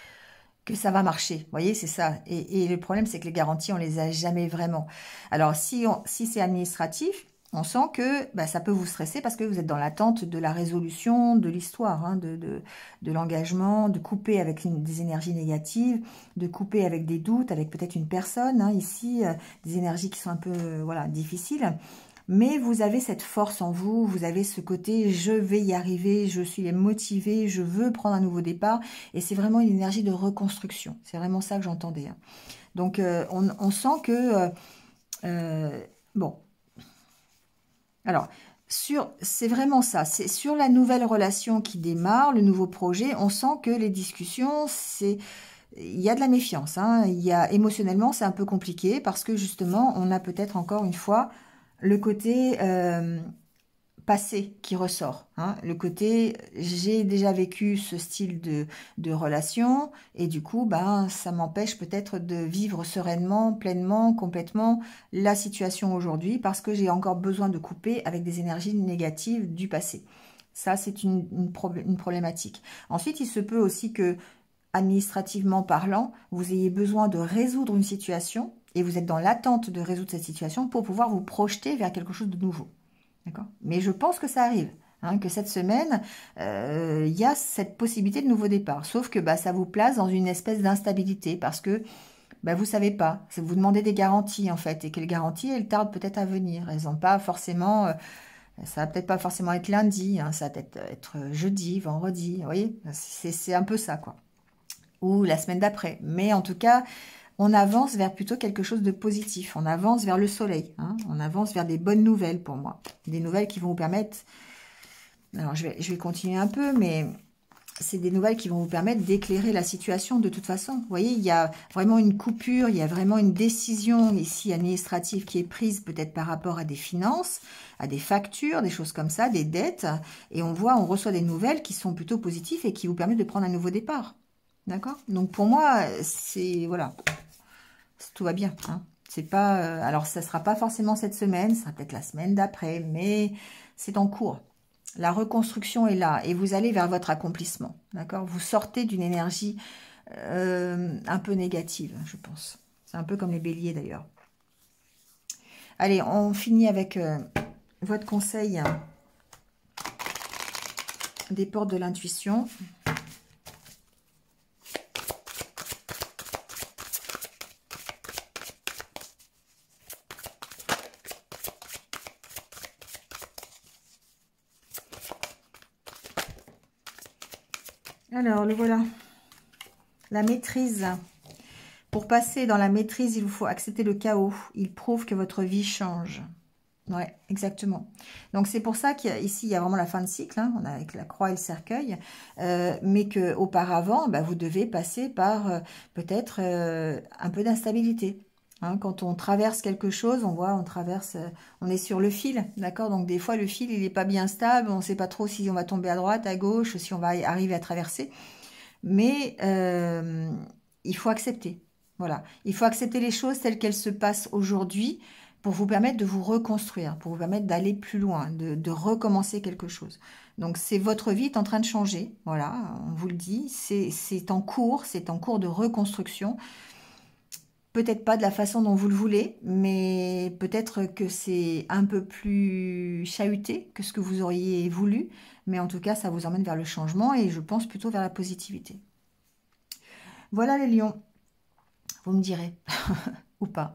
A: que ça va marcher. Vous voyez, c'est ça. Et le problème, c'est que les garanties, on les a jamais vraiment. Alors, si c'est administratif, on sent que bah, ça peut vous stresser parce que vous êtes dans l'attente de la résolution de l'histoire, hein, de l'engagement, de couper avec des énergies négatives, de couper avec des doutes, avec peut-être une personne. Hein, ici, des énergies qui sont un peu voilà, difficiles. Mais vous avez cette force en vous, vous avez ce côté « je vais y arriver, je suis motivée, je veux prendre un nouveau départ ». Et c'est vraiment une énergie de reconstruction. C'est vraiment ça que j'entendais. Hein. Donc, on sent que... bon. Alors, c'est vraiment ça. C'est sur la nouvelle relation qui démarre, le nouveau projet, on sent que les discussions, il y a de la méfiance. Hein. Émotionnellement, c'est un peu compliqué parce que justement, on a peut-être encore une fois... le côté passé qui ressort. Hein, le côté, j'ai déjà vécu ce style de relation et du coup, ben, ça m'empêche peut-être de vivre sereinement, pleinement, complètement la situation aujourd'hui parce que j'ai encore besoin de couper avec des énergies négatives du passé. Ça, c'est une problématique. Ensuite, il se peut aussi que, administrativement parlant, vous ayez besoin de résoudre une situation et vous êtes dans l'attente de résoudre cette situation pour pouvoir vous projeter vers quelque chose de nouveau. D'accord ? Mais je pense que ça arrive, hein, que cette semaine, il y a cette possibilité de nouveau départ. Sauf que bah, ça vous place dans une espèce d'instabilité parce que bah, vous ne savez pas. Vous demandez des garanties en fait et que les garanties, elles tardent peut-être à venir. Elles n'ont pas forcément... Ça va peut-être pas forcément être lundi, hein, ça va peut-être être jeudi, vendredi, vous voyez, c'est un peu ça, quoi. Ou la semaine d'après. Mais en tout cas, on avance vers plutôt quelque chose de positif. On avance vers le soleil. Hein. On avance vers des bonnes nouvelles pour moi. Des nouvelles qui vont vous permettre... Alors, je vais continuer un peu, mais c'est des nouvelles qui vont vous permettre d'éclairer la situation de toute façon. Vous voyez, il y a vraiment une coupure, il y a vraiment une décision ici administrative qui est prise peut-être par rapport à des finances, à des factures, des choses comme ça, des dettes. Et on reçoit des nouvelles qui sont plutôt positives et qui vous permettent de prendre un nouveau départ. D'accord? Donc pour moi, c'est... Voilà. Tout va bien. Hein. C'est pas... alors, ça ne sera pas forcément cette semaine, ça sera peut-être la semaine d'après, mais c'est en cours. La reconstruction est là et vous allez vers votre accomplissement. D'accord? Vous sortez d'une énergie un peu négative, je pense. C'est un peu comme les béliers d'ailleurs. Allez, on finit avec votre conseil des portes de l'intuition. Alors, le voilà. La maîtrise. Pour passer dans la maîtrise, il vous faut accepter le chaos. Il prouve que votre vie change. Ouais, exactement. Donc, c'est pour ça qu'ici, il y a vraiment la fin de cycle. Hein, on a avec la croix et le cercueil. Mais qu'auparavant, bah, vous devez passer par peut-être un peu d'instabilité. Hein, quand on traverse quelque chose, on traverse, on est sur le fil, d'accord? Donc des fois le fil il n'est pas bien stable, on ne sait pas trop si on va tomber à droite, à gauche, si on va arriver à traverser. Mais il faut accepter, voilà. Il faut accepter les choses telles qu'elles se passent aujourd'hui pour vous permettre de vous reconstruire, pour vous permettre d'aller plus loin, de recommencer quelque chose. Donc c'est votre vie est en train de changer, voilà, on vous le dit, c'est en cours de reconstruction. Peut-être pas de la façon dont vous le voulez, mais peut-être que c'est un peu plus chahuté que ce que vous auriez voulu. Mais en tout cas, ça vous emmène vers le changement et je pense plutôt vers la positivité. Voilà les lions. Vous me direz, ou pas.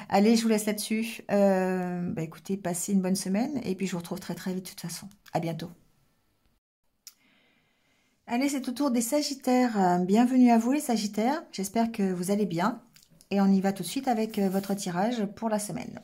A: Allez, je vous laisse là-dessus. Bah écoutez, passez une bonne semaine et puis je vous retrouve très très vite de toute façon. À bientôt. Allez, c'est au tour des Sagittaires. Bienvenue à vous les Sagittaires. J'espère que vous allez bien. Et on y va tout de suite avec votre tirage pour la semaine.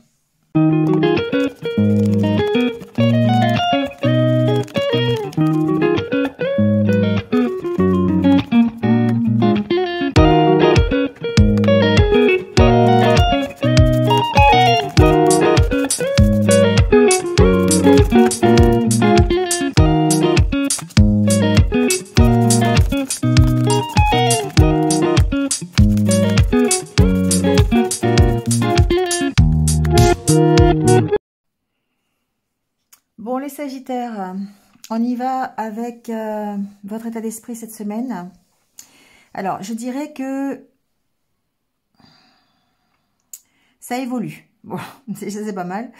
A: Bon, les Sagittaires, on y va avec votre état d'esprit cette semaine. Alors, je dirais que ça évolue. Bon, c'est pas mal.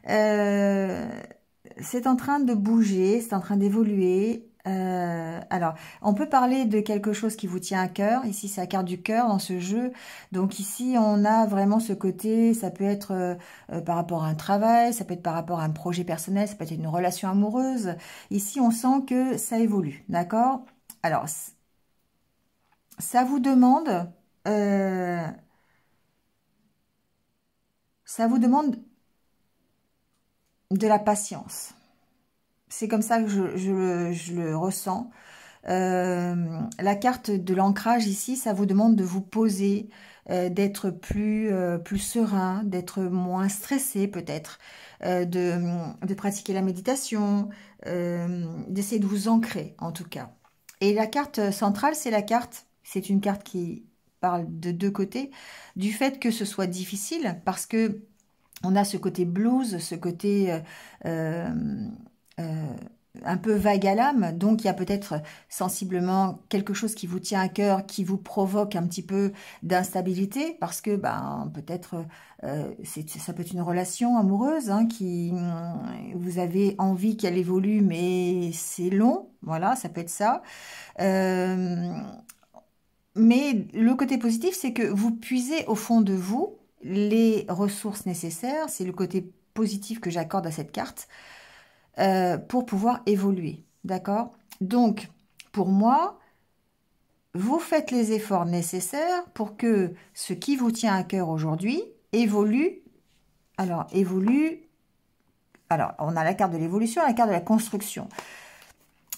A: C'est en train de bouger, c'est en train d'évoluer. Alors, on peut parler de quelque chose qui vous tient à cœur. Ici, c'est la carte du cœur dans ce jeu. Donc ici, on a vraiment ce côté, ça peut être par rapport à un travail, ça peut être par rapport à un projet personnel, ça peut être une relation amoureuse. Ici, on sent que ça évolue, d'accord? Alors, ça vous demande... ça vous demande de la patience. C'est comme ça que je le ressens. La carte de l'ancrage ici, ça vous demande de vous poser, d'être plus serein, d'être moins stressé peut-être, de pratiquer la méditation, d'essayer de vous ancrer en tout cas. Et la carte centrale, c'est une carte qui parle de deux côtés, du fait que ce soit difficile parce que on a ce côté blues, ce côté un peu vague à l'âme, donc il y a peut-être sensiblement quelque chose qui vous tient à cœur, qui vous provoque un petit peu d'instabilité, parce que peut-être ça peut être une relation amoureuse, hein, vous avez envie qu'elle évolue, mais c'est long, voilà, ça peut être ça. Mais le côté positif, c'est que vous puisez au fond de vous les ressources nécessaires, c'est le côté positif que j'accorde à cette carte, pour pouvoir évoluer. D'accord? Donc, pour moi, vous faites les efforts nécessaires pour que ce qui vous tient à cœur aujourd'hui évolue. Alors, on a la carte de l'évolution, la carte de la construction.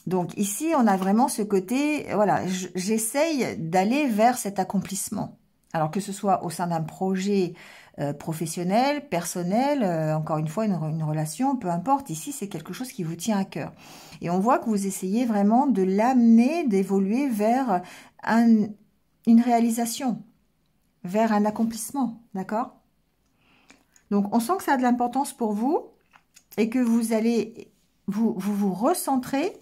A: Donc ici, on a vraiment ce côté, voilà, j'essaye d'aller vers cet accomplissement. Alors que ce soit au sein d'un projet professionnel, personnel, encore une fois, une relation, peu importe. Ici, c'est quelque chose qui vous tient à cœur. Et on voit que vous essayez vraiment de l'amener, d'évoluer vers une réalisation, vers un accomplissement, d'accord? Donc, on sent que ça a de l'importance pour vous et que vous allez vous recentrer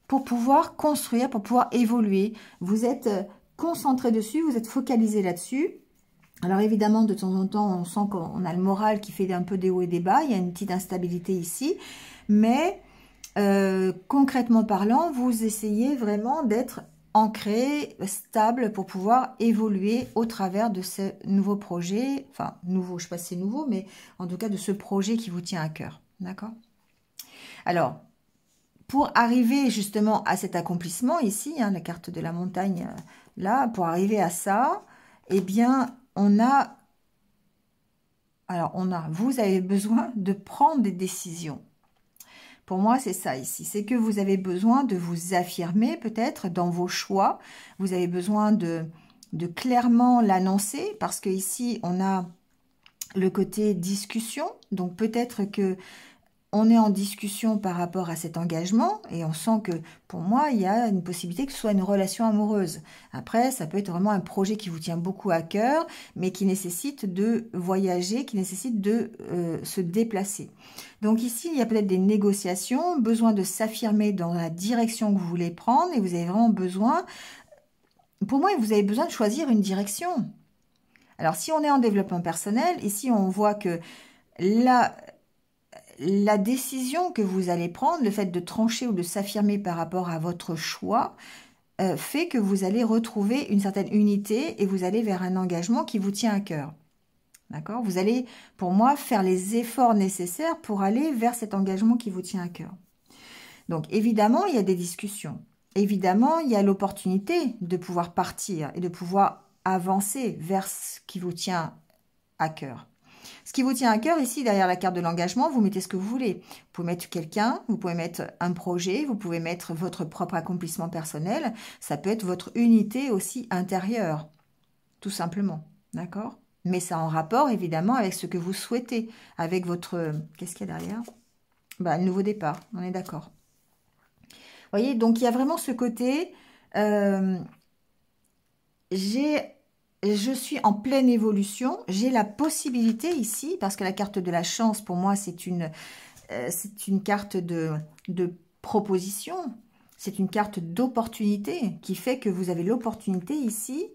A: pour pouvoir construire, pour pouvoir évoluer. Vous êtes concentré dessus, vous êtes focalisé là-dessus. Alors évidemment, de temps en temps, on sent qu'on a le moral qui fait un peu des hauts et des bas. Il y a une petite instabilité ici. Mais concrètement parlant, vous essayez vraiment d'être ancré, stable pour pouvoir évoluer au travers de ce nouveau projet. Enfin, nouveau, je ne sais pas si c'est nouveau, mais en tout cas de ce projet qui vous tient à cœur. D'accord? Alors, pour arriver justement à cet accomplissement ici, hein, la carte de la montagne, là, pour arriver à ça, eh bien, vous avez besoin de prendre des décisions. Pour moi, c'est ça ici. C'est que vous avez besoin de vous affirmer peut-être dans vos choix. Vous avez besoin de clairement l'annoncer parce que ici, on a le côté discussion. Donc, peut-être que on est en discussion par rapport à cet engagement et on sent que, pour moi, il y a une possibilité que ce soit une relation amoureuse. Après, ça peut être vraiment un projet qui vous tient beaucoup à cœur, mais qui nécessite de voyager, qui nécessite de se déplacer. Donc ici, il y a peut-être des négociations, besoin de s'affirmer dans la direction que vous voulez prendre et vous avez vraiment besoin, pour moi, vous avez besoin de choisir une direction. Alors, si on est en développement personnel, ici, on voit que la décision que vous allez prendre, le fait de trancher ou de s'affirmer par rapport à votre choix, fait que vous allez retrouver une certaine unité et vous allez vers un engagement qui vous tient à cœur. D'accord? Vous allez, pour moi, faire les efforts nécessaires pour aller vers cet engagement qui vous tient à cœur. Donc, évidemment, il y a des discussions. Évidemment, il y a l'opportunité de pouvoir partir et de pouvoir avancer vers ce qui vous tient à cœur. Ce qui vous tient à cœur, ici, derrière la carte de l'engagement, vous mettez ce que vous voulez. Vous pouvez mettre quelqu'un, vous pouvez mettre un projet, vous pouvez mettre votre propre accomplissement personnel. Ça peut être votre unité aussi intérieure, tout simplement. D'accord? Mais ça en rapport, évidemment, avec ce que vous souhaitez, avec votre... Qu'est-ce qu'il y a derrière? Le nouveau départ, on est d'accord. Vous voyez, donc il y a vraiment ce côté... Je suis en pleine évolution, j'ai la possibilité ici, parce que la carte de la chance, pour moi, c'est une carte de proposition, c'est une carte d'opportunité qui fait que vous avez l'opportunité ici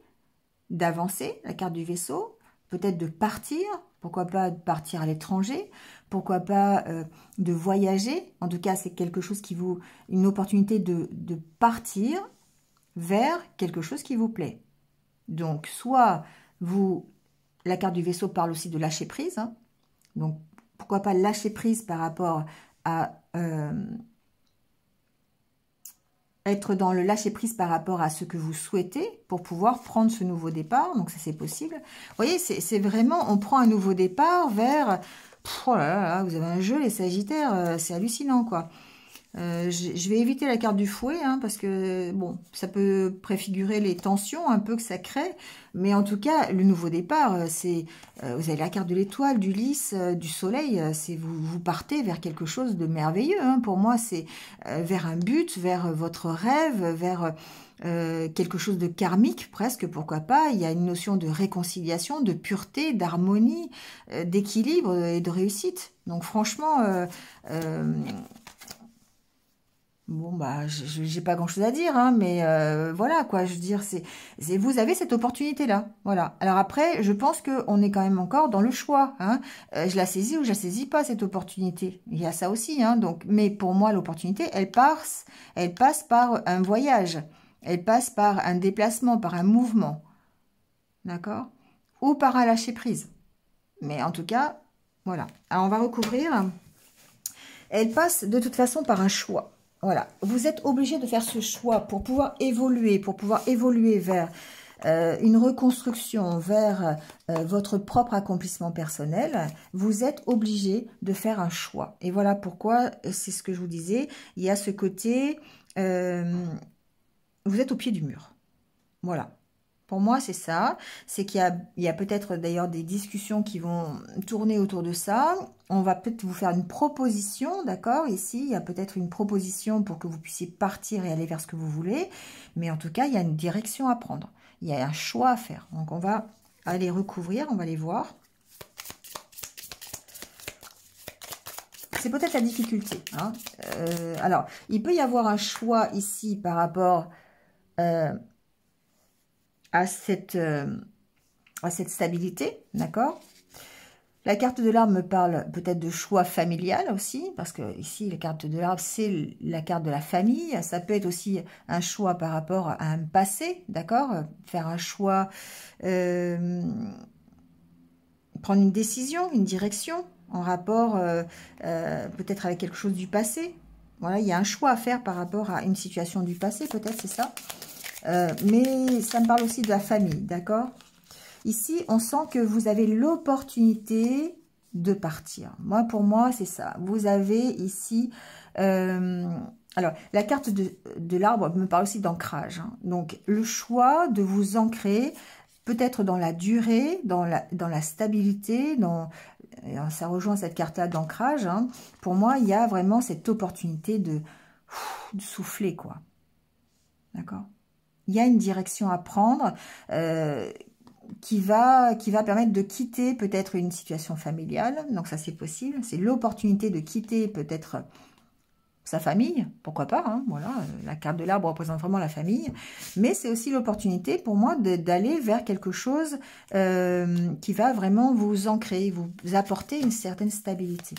A: d'avancer, la carte du vaisseau, peut-être de partir, pourquoi pas de partir à l'étranger, pourquoi pas de voyager, en tout cas, c'est quelque chose qui vous... une opportunité de partir vers quelque chose qui vous plaît. Donc, soit la carte du vaisseau parle aussi de lâcher prise. Hein. Donc, pourquoi pas lâcher prise par rapport à être dans le lâcher prise par rapport à ce que vous souhaitez pour pouvoir prendre ce nouveau départ. Donc, ça, c'est possible. Vous voyez, c'est vraiment, on prend un nouveau départ vers... Oh là là, vous avez un jeu, les Sagittaires, c'est hallucinant, quoi. Je vais éviter la carte du fouet, hein, parce que bon, ça peut préfigurer les tensions un peu que ça crée, mais en tout cas, le nouveau départ, c'est vous avez la carte de l'étoile, du lys, du soleil, c'est vous partez vers quelque chose de merveilleux. Hein. Pour moi, c'est vers un but, vers votre rêve, vers quelque chose de karmique presque, pourquoi pas. Il y a une notion de réconciliation, de pureté, d'harmonie, d'équilibre et de réussite. Donc franchement... Bon, j'ai pas grand-chose à dire, hein, mais voilà, quoi, je veux dire, vous avez cette opportunité-là, voilà. Alors après, je pense qu'on est quand même encore dans le choix, hein. Je la saisis ou je la saisis pas, cette opportunité. Il y a ça aussi, hein, donc, mais pour moi, l'opportunité, elle passe par un voyage, elle passe par un déplacement, par un mouvement, d'accord? Ou par un lâcher-prise. Mais en tout cas, voilà. Alors, on va recouvrir... elle passe de toute façon par un choix. Voilà, vous êtes obligé de faire ce choix pour pouvoir évoluer vers une reconstruction, vers votre propre accomplissement personnel. Vous êtes obligé de faire un choix. Et voilà pourquoi, c'est ce que je vous disais, il y a ce côté, vous êtes au pied du mur. Voilà. Pour moi, c'est ça. C'est qu'il y a peut-être d'ailleurs des discussions qui vont tourner autour de ça. On va peut-être vous faire une proposition, d'accord? Ici, il y a peut-être une proposition pour que vous puissiez partir et aller vers ce que vous voulez. Mais en tout cas, il y a une direction à prendre. Il y a un choix à faire. Donc, on va aller recouvrir, on va les voir. C'est peut-être la difficulté, hein. Alors, il peut y avoir un choix ici par rapport à cette stabilité, d'accord? La carte de l'arbre me parle peut-être de choix familial aussi, parce que ici, la carte de l'arbre, c'est la carte de la famille. Ça peut être aussi un choix par rapport à un passé, d'accord? Faire un choix, prendre une décision, une direction, en rapport peut-être avec quelque chose du passé. Voilà, il y a un choix à faire par rapport à une situation du passé, peut-être, c'est ça. Mais ça me parle aussi de la famille, d'accord? Ici, on sent que vous avez l'opportunité de partir. Pour moi, c'est ça. Vous avez ici... alors, la carte de l'arbre me parle aussi d'ancrage, hein. Donc, le choix de vous ancrer, peut-être dans la durée, dans la stabilité, ça rejoint cette carte-là d'ancrage, hein. Pour moi, il y a vraiment cette opportunité de souffler, quoi. D'accord? Il y a une direction à prendre qui va permettre de quitter peut-être une situation familiale. Donc ça, c'est possible. C'est l'opportunité de quitter peut-être sa famille. Pourquoi pas, hein, voilà, la carte de l'arbre représente vraiment la famille. Mais c'est aussi l'opportunité pour moi d'aller vers quelque chose qui va vraiment vous ancrer, vous apporter une certaine stabilité.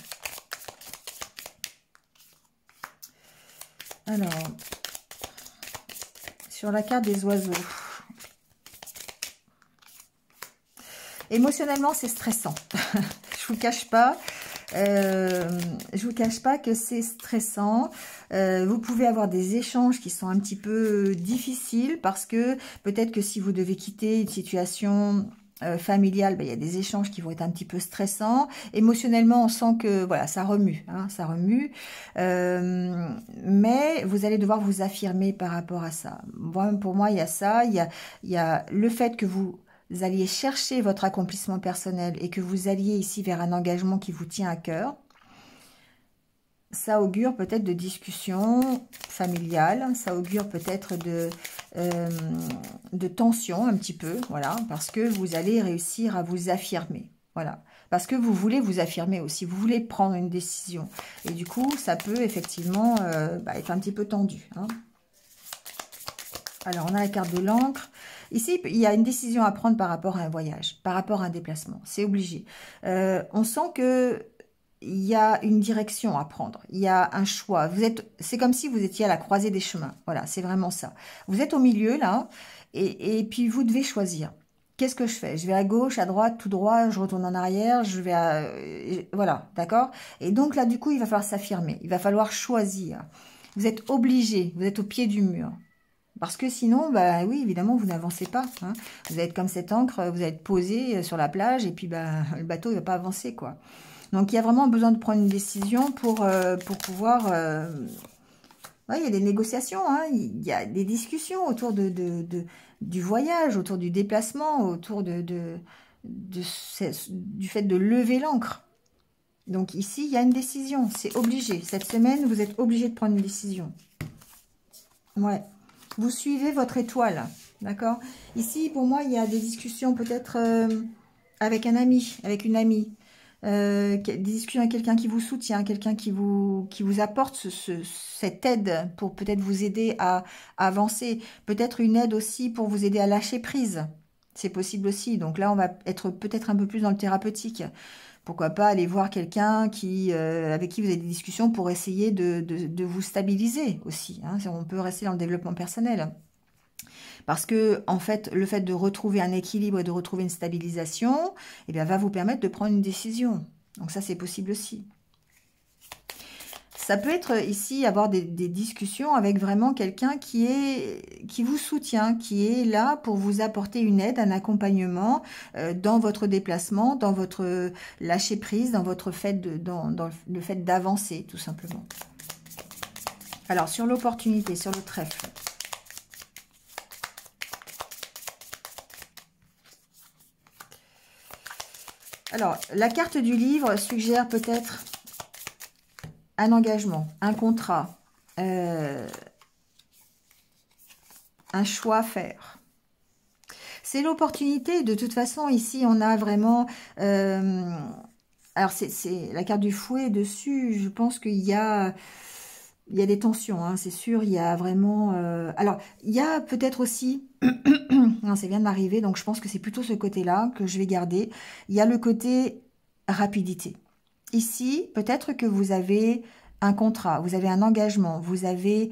A: Alors... sur la carte des oiseaux. Émotionnellement, c'est stressant. Je vous cache pas. Je vous cache pas que c'est stressant. Vous pouvez avoir des échanges qui sont un petit peu difficiles parce que peut-être que si vous devez quitter une situation familiale, il y a des échanges qui vont être un petit peu stressants. Émotionnellement, on sent que voilà, ça remue, hein, ça remue. Mais vous allez devoir vous affirmer par rapport à ça. Pour moi, il y a ça, il y a le fait que vous alliez chercher votre accomplissement personnel et que vous alliez ici vers un engagement qui vous tient à cœur. Ça augure peut-être de discussions familiales, ça augure peut-être de tension un petit peu, voilà, parce que vous allez réussir à vous affirmer, voilà, parce que vous voulez vous affirmer aussi, vous voulez prendre une décision, et du coup, ça peut effectivement être un petit peu tendu, hein. Alors, on a la carte de l'encre. Ici, il y a une décision à prendre par rapport à un voyage, par rapport à un déplacement, c'est obligé. On sent que il y a une direction à prendre, il y a un choix. C'est comme si vous étiez à la croisée des chemins. Voilà, c'est vraiment ça. Vous êtes au milieu là, et puis vous devez choisir. Qu'est-ce que je fais? Je vais à gauche, à droite, tout droit, je retourne en arrière, je vais à... Voilà, d'accord? Et donc là, du coup, il va falloir s'affirmer, il va falloir choisir. Vous êtes obligé, vous êtes au pied du mur. Parce que sinon, oui, évidemment, vous n'avancez pas, hein. Vous allez être comme cette encre, vous allez être posé sur la plage, et puis le bateau, il ne va pas avancer, quoi. Donc, il y a vraiment besoin de prendre une décision pour pouvoir... il y a des négociations, hein, il y a des discussions autour du voyage, autour du déplacement, autour du fait de lever l'ancre. Donc, ici, il y a une décision, c'est obligé. Cette semaine, vous êtes obligé de prendre une décision. Ouais. Vous suivez votre étoile, d'accord? Ici, pour moi, il y a des discussions peut-être avec un ami, avec une amie. Des discussions avec quelqu'un qui vous soutient, quelqu'un qui vous apporte cette aide pour peut-être vous aider à avancer. Peut-être une aide aussi pour vous aider à lâcher prise. C'est possible aussi. Donc là, on va être peut-être un peu plus dans le thérapeutique. Pourquoi pas aller voir quelqu'un avec qui vous avez des discussions pour essayer de vous stabiliser aussi, hein. On peut rester dans le développement personnel. Parce que, en fait, le fait de retrouver un équilibre et de retrouver une stabilisation, va vous permettre de prendre une décision. Donc ça, c'est possible aussi. Ça peut être ici avoir des discussions avec vraiment quelqu'un qui vous soutient, qui est là pour vous apporter une aide, un accompagnement dans votre déplacement, dans votre lâcher prise, dans votre fait dans le fait d'avancer tout simplement. Alors sur l'opportunité, sur le trèfle. Alors la carte du livre suggère peut-être un engagement, un contrat, un choix à faire. C'est l'opportunité. De toute façon, ici, on a vraiment... alors, c'est la carte du fouet dessus. Je pense qu'il y a des tensions, hein, c'est sûr. Il y a vraiment... alors, il y a peut-être aussi... non, ça vient de m'arriver, donc je pense que c'est plutôt ce côté-là que je vais garder. Il y a le côté rapidité. Ici, peut-être que vous avez un contrat, vous avez un engagement, vous avez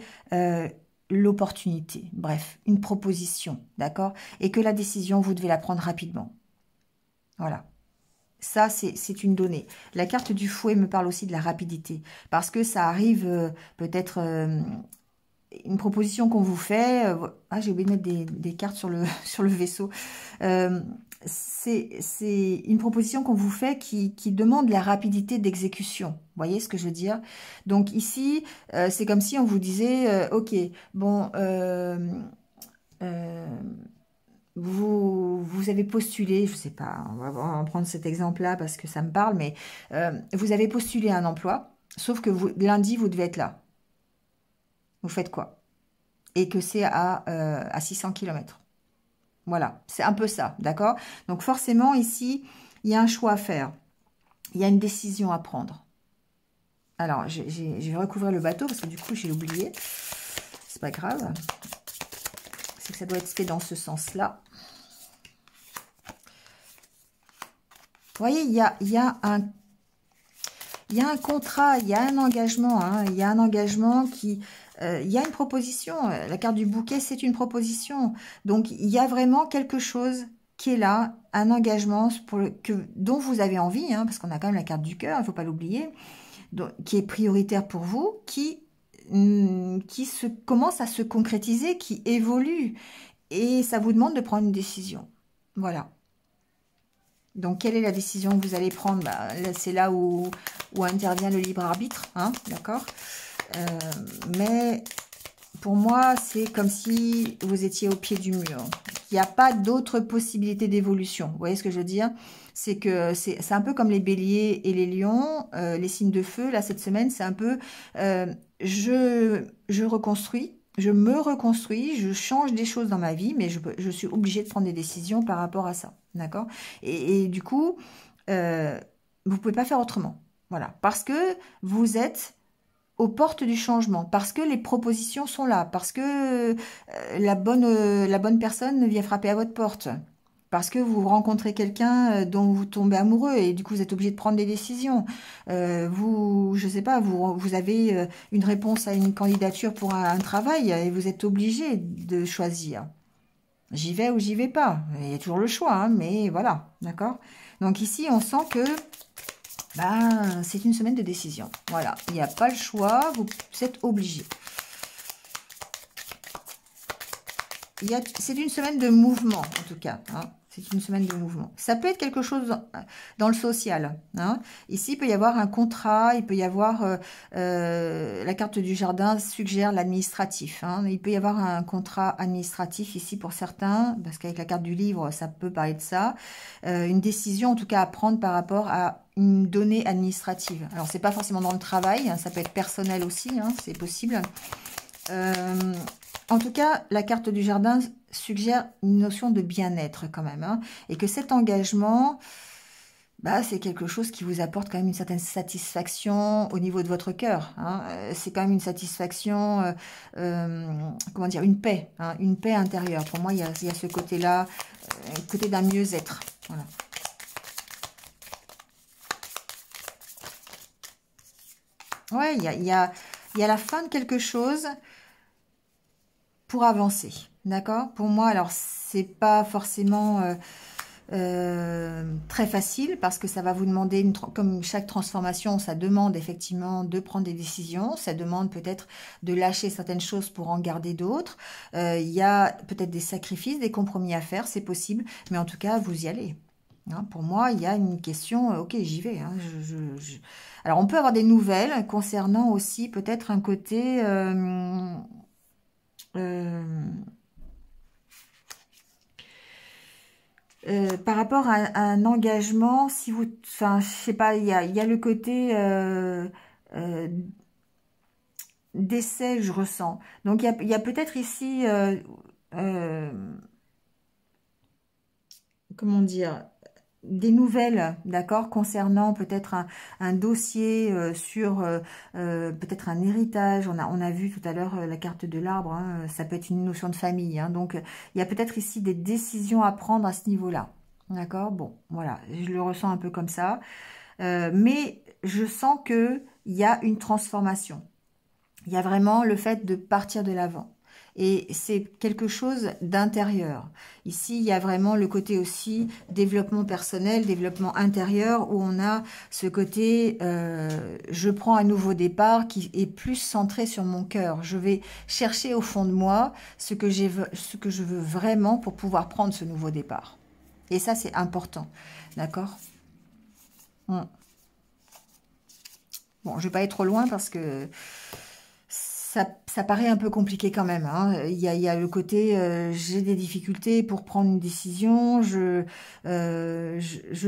A: l'opportunité, bref, une proposition, d'accord? Et que la décision, vous devez la prendre rapidement. Voilà. Ça, c'est une donnée. La carte du fouet me parle aussi de la rapidité, parce que ça arrive peut-être... une proposition qu'on vous fait, ah j'ai oublié de mettre des cartes sur le vaisseau, c'est une proposition qu'on vous fait qui demande la rapidité d'exécution. Vous voyez ce que je veux dire? Donc ici, c'est comme si on vous disait, ok, bon, vous avez postulé, je sais pas, on va prendre cet exemple-là parce que ça me parle, mais vous avez postulé un emploi, sauf que lundi, vous devez être là. Vous faites quoi? Et que c'est à 600 km. Voilà, c'est un peu ça, d'accord? Donc forcément, ici, il y a un choix à faire. Il y a une décision à prendre. Alors, je vais recouvrir le bateau parce que du coup, j'ai oublié. C'est pas grave. C'est que ça doit être fait dans ce sens-là. Vous voyez, il y a un contrat, il y a un engagement. Hein, il y a un engagement qui... il y a une proposition. La carte du bouquet, c'est une proposition. Donc, il y a vraiment quelque chose qui est là, un engagement dont vous avez envie, hein, parce qu'on a quand même la carte du cœur, il ne faut pas l'oublier, qui est prioritaire pour vous, qui commence à se concrétiser, qui évolue. Et ça vous demande de prendre une décision. Voilà. Donc, quelle est la décision que vous allez prendre? C'est là où intervient le libre arbitre, hein, d'accord? Mais pour moi, c'est comme si vous étiez au pied du mur. Il n'y a pas d'autre possibilité d'évolution. Vous voyez ce que je veux dire? C'est que c'est un peu comme les béliers et les lions, les signes de feu. Là, cette semaine, c'est un peu je reconstruis, je me reconstruis, je change des choses dans ma vie, mais je suis obligée de prendre des décisions par rapport à ça. D'accord? Et du coup, vous ne pouvez pas faire autrement. Voilà. Parce que vous êtes aux portes du changement, parce que les propositions sont là, parce que la bonne personne vient frapper à votre porte, parce que vous rencontrez quelqu'un dont vous tombez amoureux et du coup vous êtes obligé de prendre des décisions. Je sais pas, vous avez une réponse à une candidature pour un travail et vous êtes obligé de choisir. J'y vais ou j'y vais pas. Il y a toujours le choix, hein, mais voilà, d'accord? Donc ici, on sent que c'est une semaine de décision. Voilà, il n'y a pas le choix, vous êtes obligé. C'est une semaine de mouvement, en tout cas. Hein. C'est une semaine de mouvement. Ça peut être quelque chose dans le social. Hein. Ici, il peut y avoir un contrat, il peut y avoir... la carte du jardin suggère l'administratif. Hein. Il peut y avoir un contrat administratif ici pour certains, parce qu'avec la carte du livre, ça peut parler de ça. Une décision, en tout cas, à prendre par rapport à une donnée administrative. Alors, c'est pas forcément dans le travail, hein, ça peut être personnel aussi, hein, c'est possible. En tout cas, la carte du jardin suggère une notion de bien-être quand même. Hein, et que cet engagement, c'est quelque chose qui vous apporte quand même une certaine satisfaction au niveau de votre cœur. Hein. C'est quand même une satisfaction, comment dire, une paix. Hein, une paix intérieure. Pour moi, il y a ce côté-là, côté d'un mieux-être. Voilà. Ouais, il y a la fin de quelque chose pour avancer, d'accord? Pour moi, alors, c'est pas forcément très facile parce que ça va vous demander, comme chaque transformation, ça demande effectivement de prendre des décisions, ça demande peut-être de lâcher certaines choses pour en garder d'autres. Il y a peut-être des sacrifices, des compromis à faire, c'est possible, mais en tout cas, vous y allez. Hein, pour moi, il y a une question, ok, j'y vais. Hein, Alors, on peut avoir des nouvelles concernant aussi peut-être un côté... par rapport à un engagement, si vous, enfin, je sais pas, il y a le côté euh, d'essai, je ressens. Donc il y a peut-être ici, euh, comment dire, des nouvelles, d'accord, concernant peut-être un dossier sur peut-être un héritage. On a vu tout à l'heure la carte de l'arbre, hein, ça peut être une notion de famille. Hein, donc, il y a peut-être ici des décisions à prendre à ce niveau-là. D'accord. Bon, voilà, je le ressens un peu comme ça. Mais je sens que il y a une transformation. Il y a vraiment le fait de partir de l'avant. Et c'est quelque chose d'intérieur. Ici, il y a vraiment le côté aussi développement personnel, développement intérieur, où on a ce côté je prends un nouveau départ qui est plus centré sur mon cœur. Je vais chercher au fond de moi ce que je veux vraiment pour pouvoir prendre ce nouveau départ. Et ça, c'est important. D'accord? Bon, je vais pas aller trop loin parce que ça paraît un peu compliqué quand même. Hein. Il y a le côté, j'ai des difficultés pour prendre une décision. Je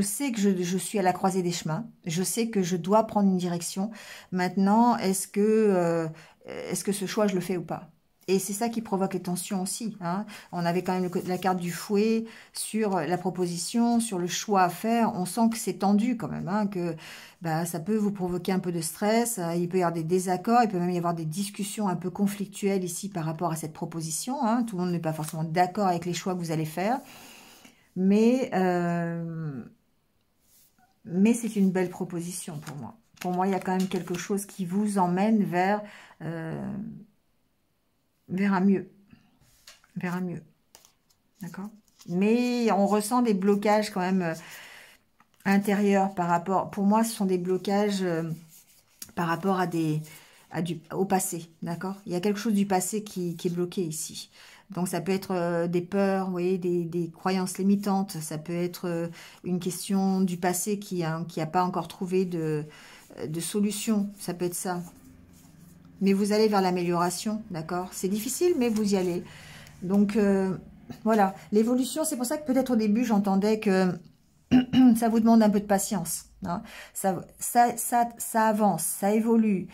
A: sais que je suis à la croisée des chemins. Je sais que je dois prendre une direction. Maintenant, est-ce que ce choix, je le fais ou pas? Et c'est ça qui provoque les tensions aussi. Hein. On avait quand même la carte du fouet sur la proposition, sur le choix à faire. On sent que c'est tendu quand même, hein, que bah, ça peut vous provoquer un peu de stress. Il peut y avoir des désaccords, il peut même y avoir des discussions un peu conflictuelles ici par rapport à cette proposition. Hein. Tout le monde n'est pas forcément d'accord avec les choix que vous allez faire. Mais, mais c'est une belle proposition pour moi. Pour moi, il y a quand même quelque chose qui vous emmène vers un mieux. Vers un mieux. D'accord? Mais on ressent des blocages quand même intérieurs par rapport... Pour moi, ce sont des blocages par rapport au passé. D'accord? Il y a quelque chose du passé qui est bloqué ici. Donc, ça peut être des peurs, vous voyez, des croyances limitantes. Ça peut être une question du passé qui a pas encore trouvé de solution. Ça peut être ça. Mais vous allez vers l'amélioration, d'accord? C'est difficile, mais vous y allez. Donc, voilà. L'évolution, c'est pour ça que peut-être au début, j'entendais que ça vous demande un peu de patience. Hein. Ça avance, ça évolue.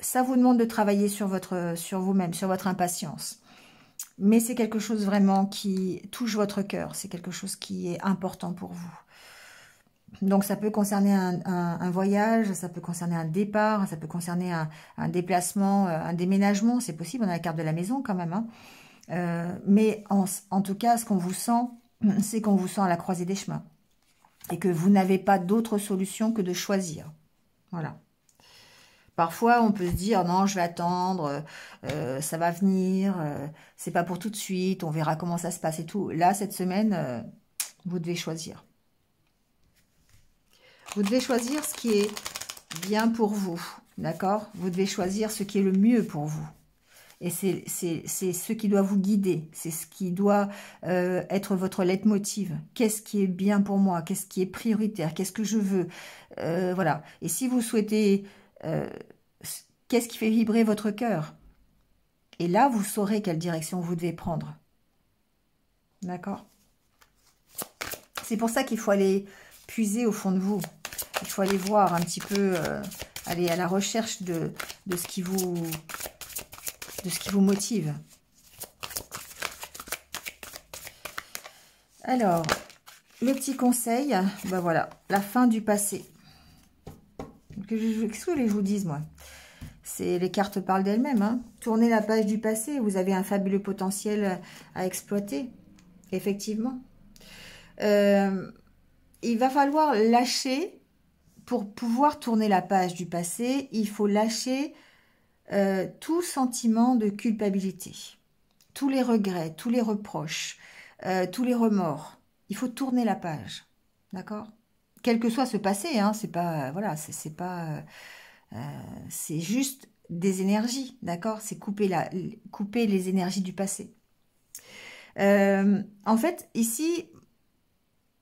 A: Ça vous demande de travailler sur vous-même, sur votre impatience. Mais c'est quelque chose vraiment qui touche votre cœur. C'est quelque chose qui est important pour vous. Donc, ça peut concerner un voyage, ça peut concerner un départ, ça peut concerner un déplacement, un déménagement. C'est possible, on a la carte de la maison quand même. Hein. Mais en tout cas, ce qu'on vous sent, c'est qu'on vous sent à la croisée des chemins. Et que vous n'avez pas d'autre solution que de choisir. Voilà. Parfois, on peut se dire, non, je vais attendre, ça va venir, c'est pas pour tout de suite, on verra comment ça se passe et tout. Là, cette semaine, vous devez choisir. Vous devez choisir ce qui est bien pour vous, d'accord? Vous devez choisir ce qui est le mieux pour vous. Et c'est ce qui doit vous guider, c'est ce qui doit être votre leitmotiv. Qu'est-ce qui est bien pour moi? Qu'est-ce qui est prioritaire? Qu'est-ce que je veux? Voilà. Et si vous souhaitez... qu'est-ce qui fait vibrer votre cœur? Et là, vous saurez quelle direction vous devez prendre. D'accord? C'est pour ça qu'il faut aller puiser au fond de vous. Il faut aller voir un petit peu, aller à la recherche de ce qui vous motive. Alors, le petit conseil, ben voilà, la fin du passé. Qu'est-ce que je vous dise, moi? Les cartes parlent d'elles-mêmes. Hein. Tournez la page du passé, vous avez un fabuleux potentiel à exploiter, effectivement. Il va falloir lâcher, pour pouvoir tourner la page du passé, il faut lâcher tout sentiment de culpabilité, tous les regrets, tous les reproches, tous les remords. il faut tourner la page, d'accord? Quel que soit ce passé, hein, c'est pas, voilà, c'est pas, c'est juste des énergies, d'accord? C'est couper les énergies du passé. En fait, ici,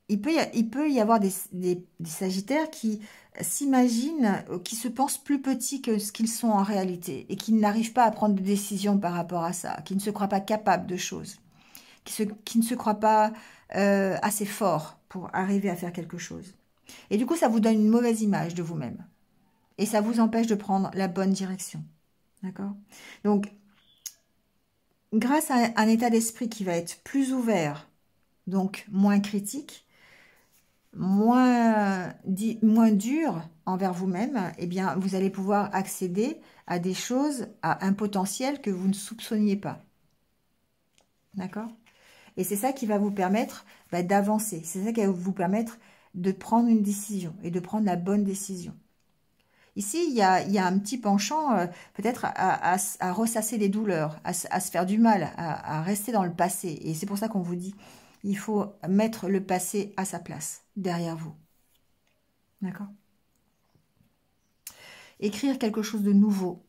A: il peut y avoir des Sagittaires qui s'imaginent, qui se pensent plus petits que ce qu'ils sont en réalité et qui n'arrivent pas à prendre de décision par rapport à ça, qui ne se croient pas capables de choses, qui ne se croient pas assez forts pour arriver à faire quelque chose. Et du coup, ça vous donne une mauvaise image de vous-même. Et ça vous empêche de prendre la bonne direction. D'accord? Donc, grâce à un état d'esprit qui va être plus ouvert, donc moins critique, moins dur envers vous-même, eh bien, vous allez pouvoir accéder à des choses, à un potentiel que vous ne soupçonniez pas. D'accord? Et c'est ça qui va vous permettre d'avancer. C'est ça qui va vous permettre de prendre une décision et de prendre la bonne décision. Ici, il y a un petit penchant peut-être à ressasser les douleurs, à se faire du mal, à rester dans le passé. Et c'est pour ça qu'on vous dit, il faut mettre le passé à sa place, derrière vous. D'accord? Écrire quelque chose de nouveau.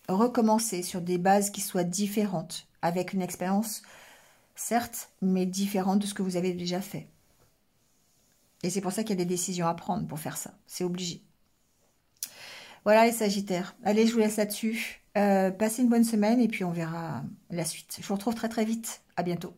A: Recommencer sur des bases qui soient différentes, avec une expérience, certes, mais différente de ce que vous avez déjà fait. Et c'est pour ça qu'il y a des décisions à prendre pour faire ça. C'est obligé. Voilà les Sagittaires. Allez, je vous laisse là-dessus. Passez une bonne semaine et puis on verra la suite. Je vous retrouve très très vite. À bientôt.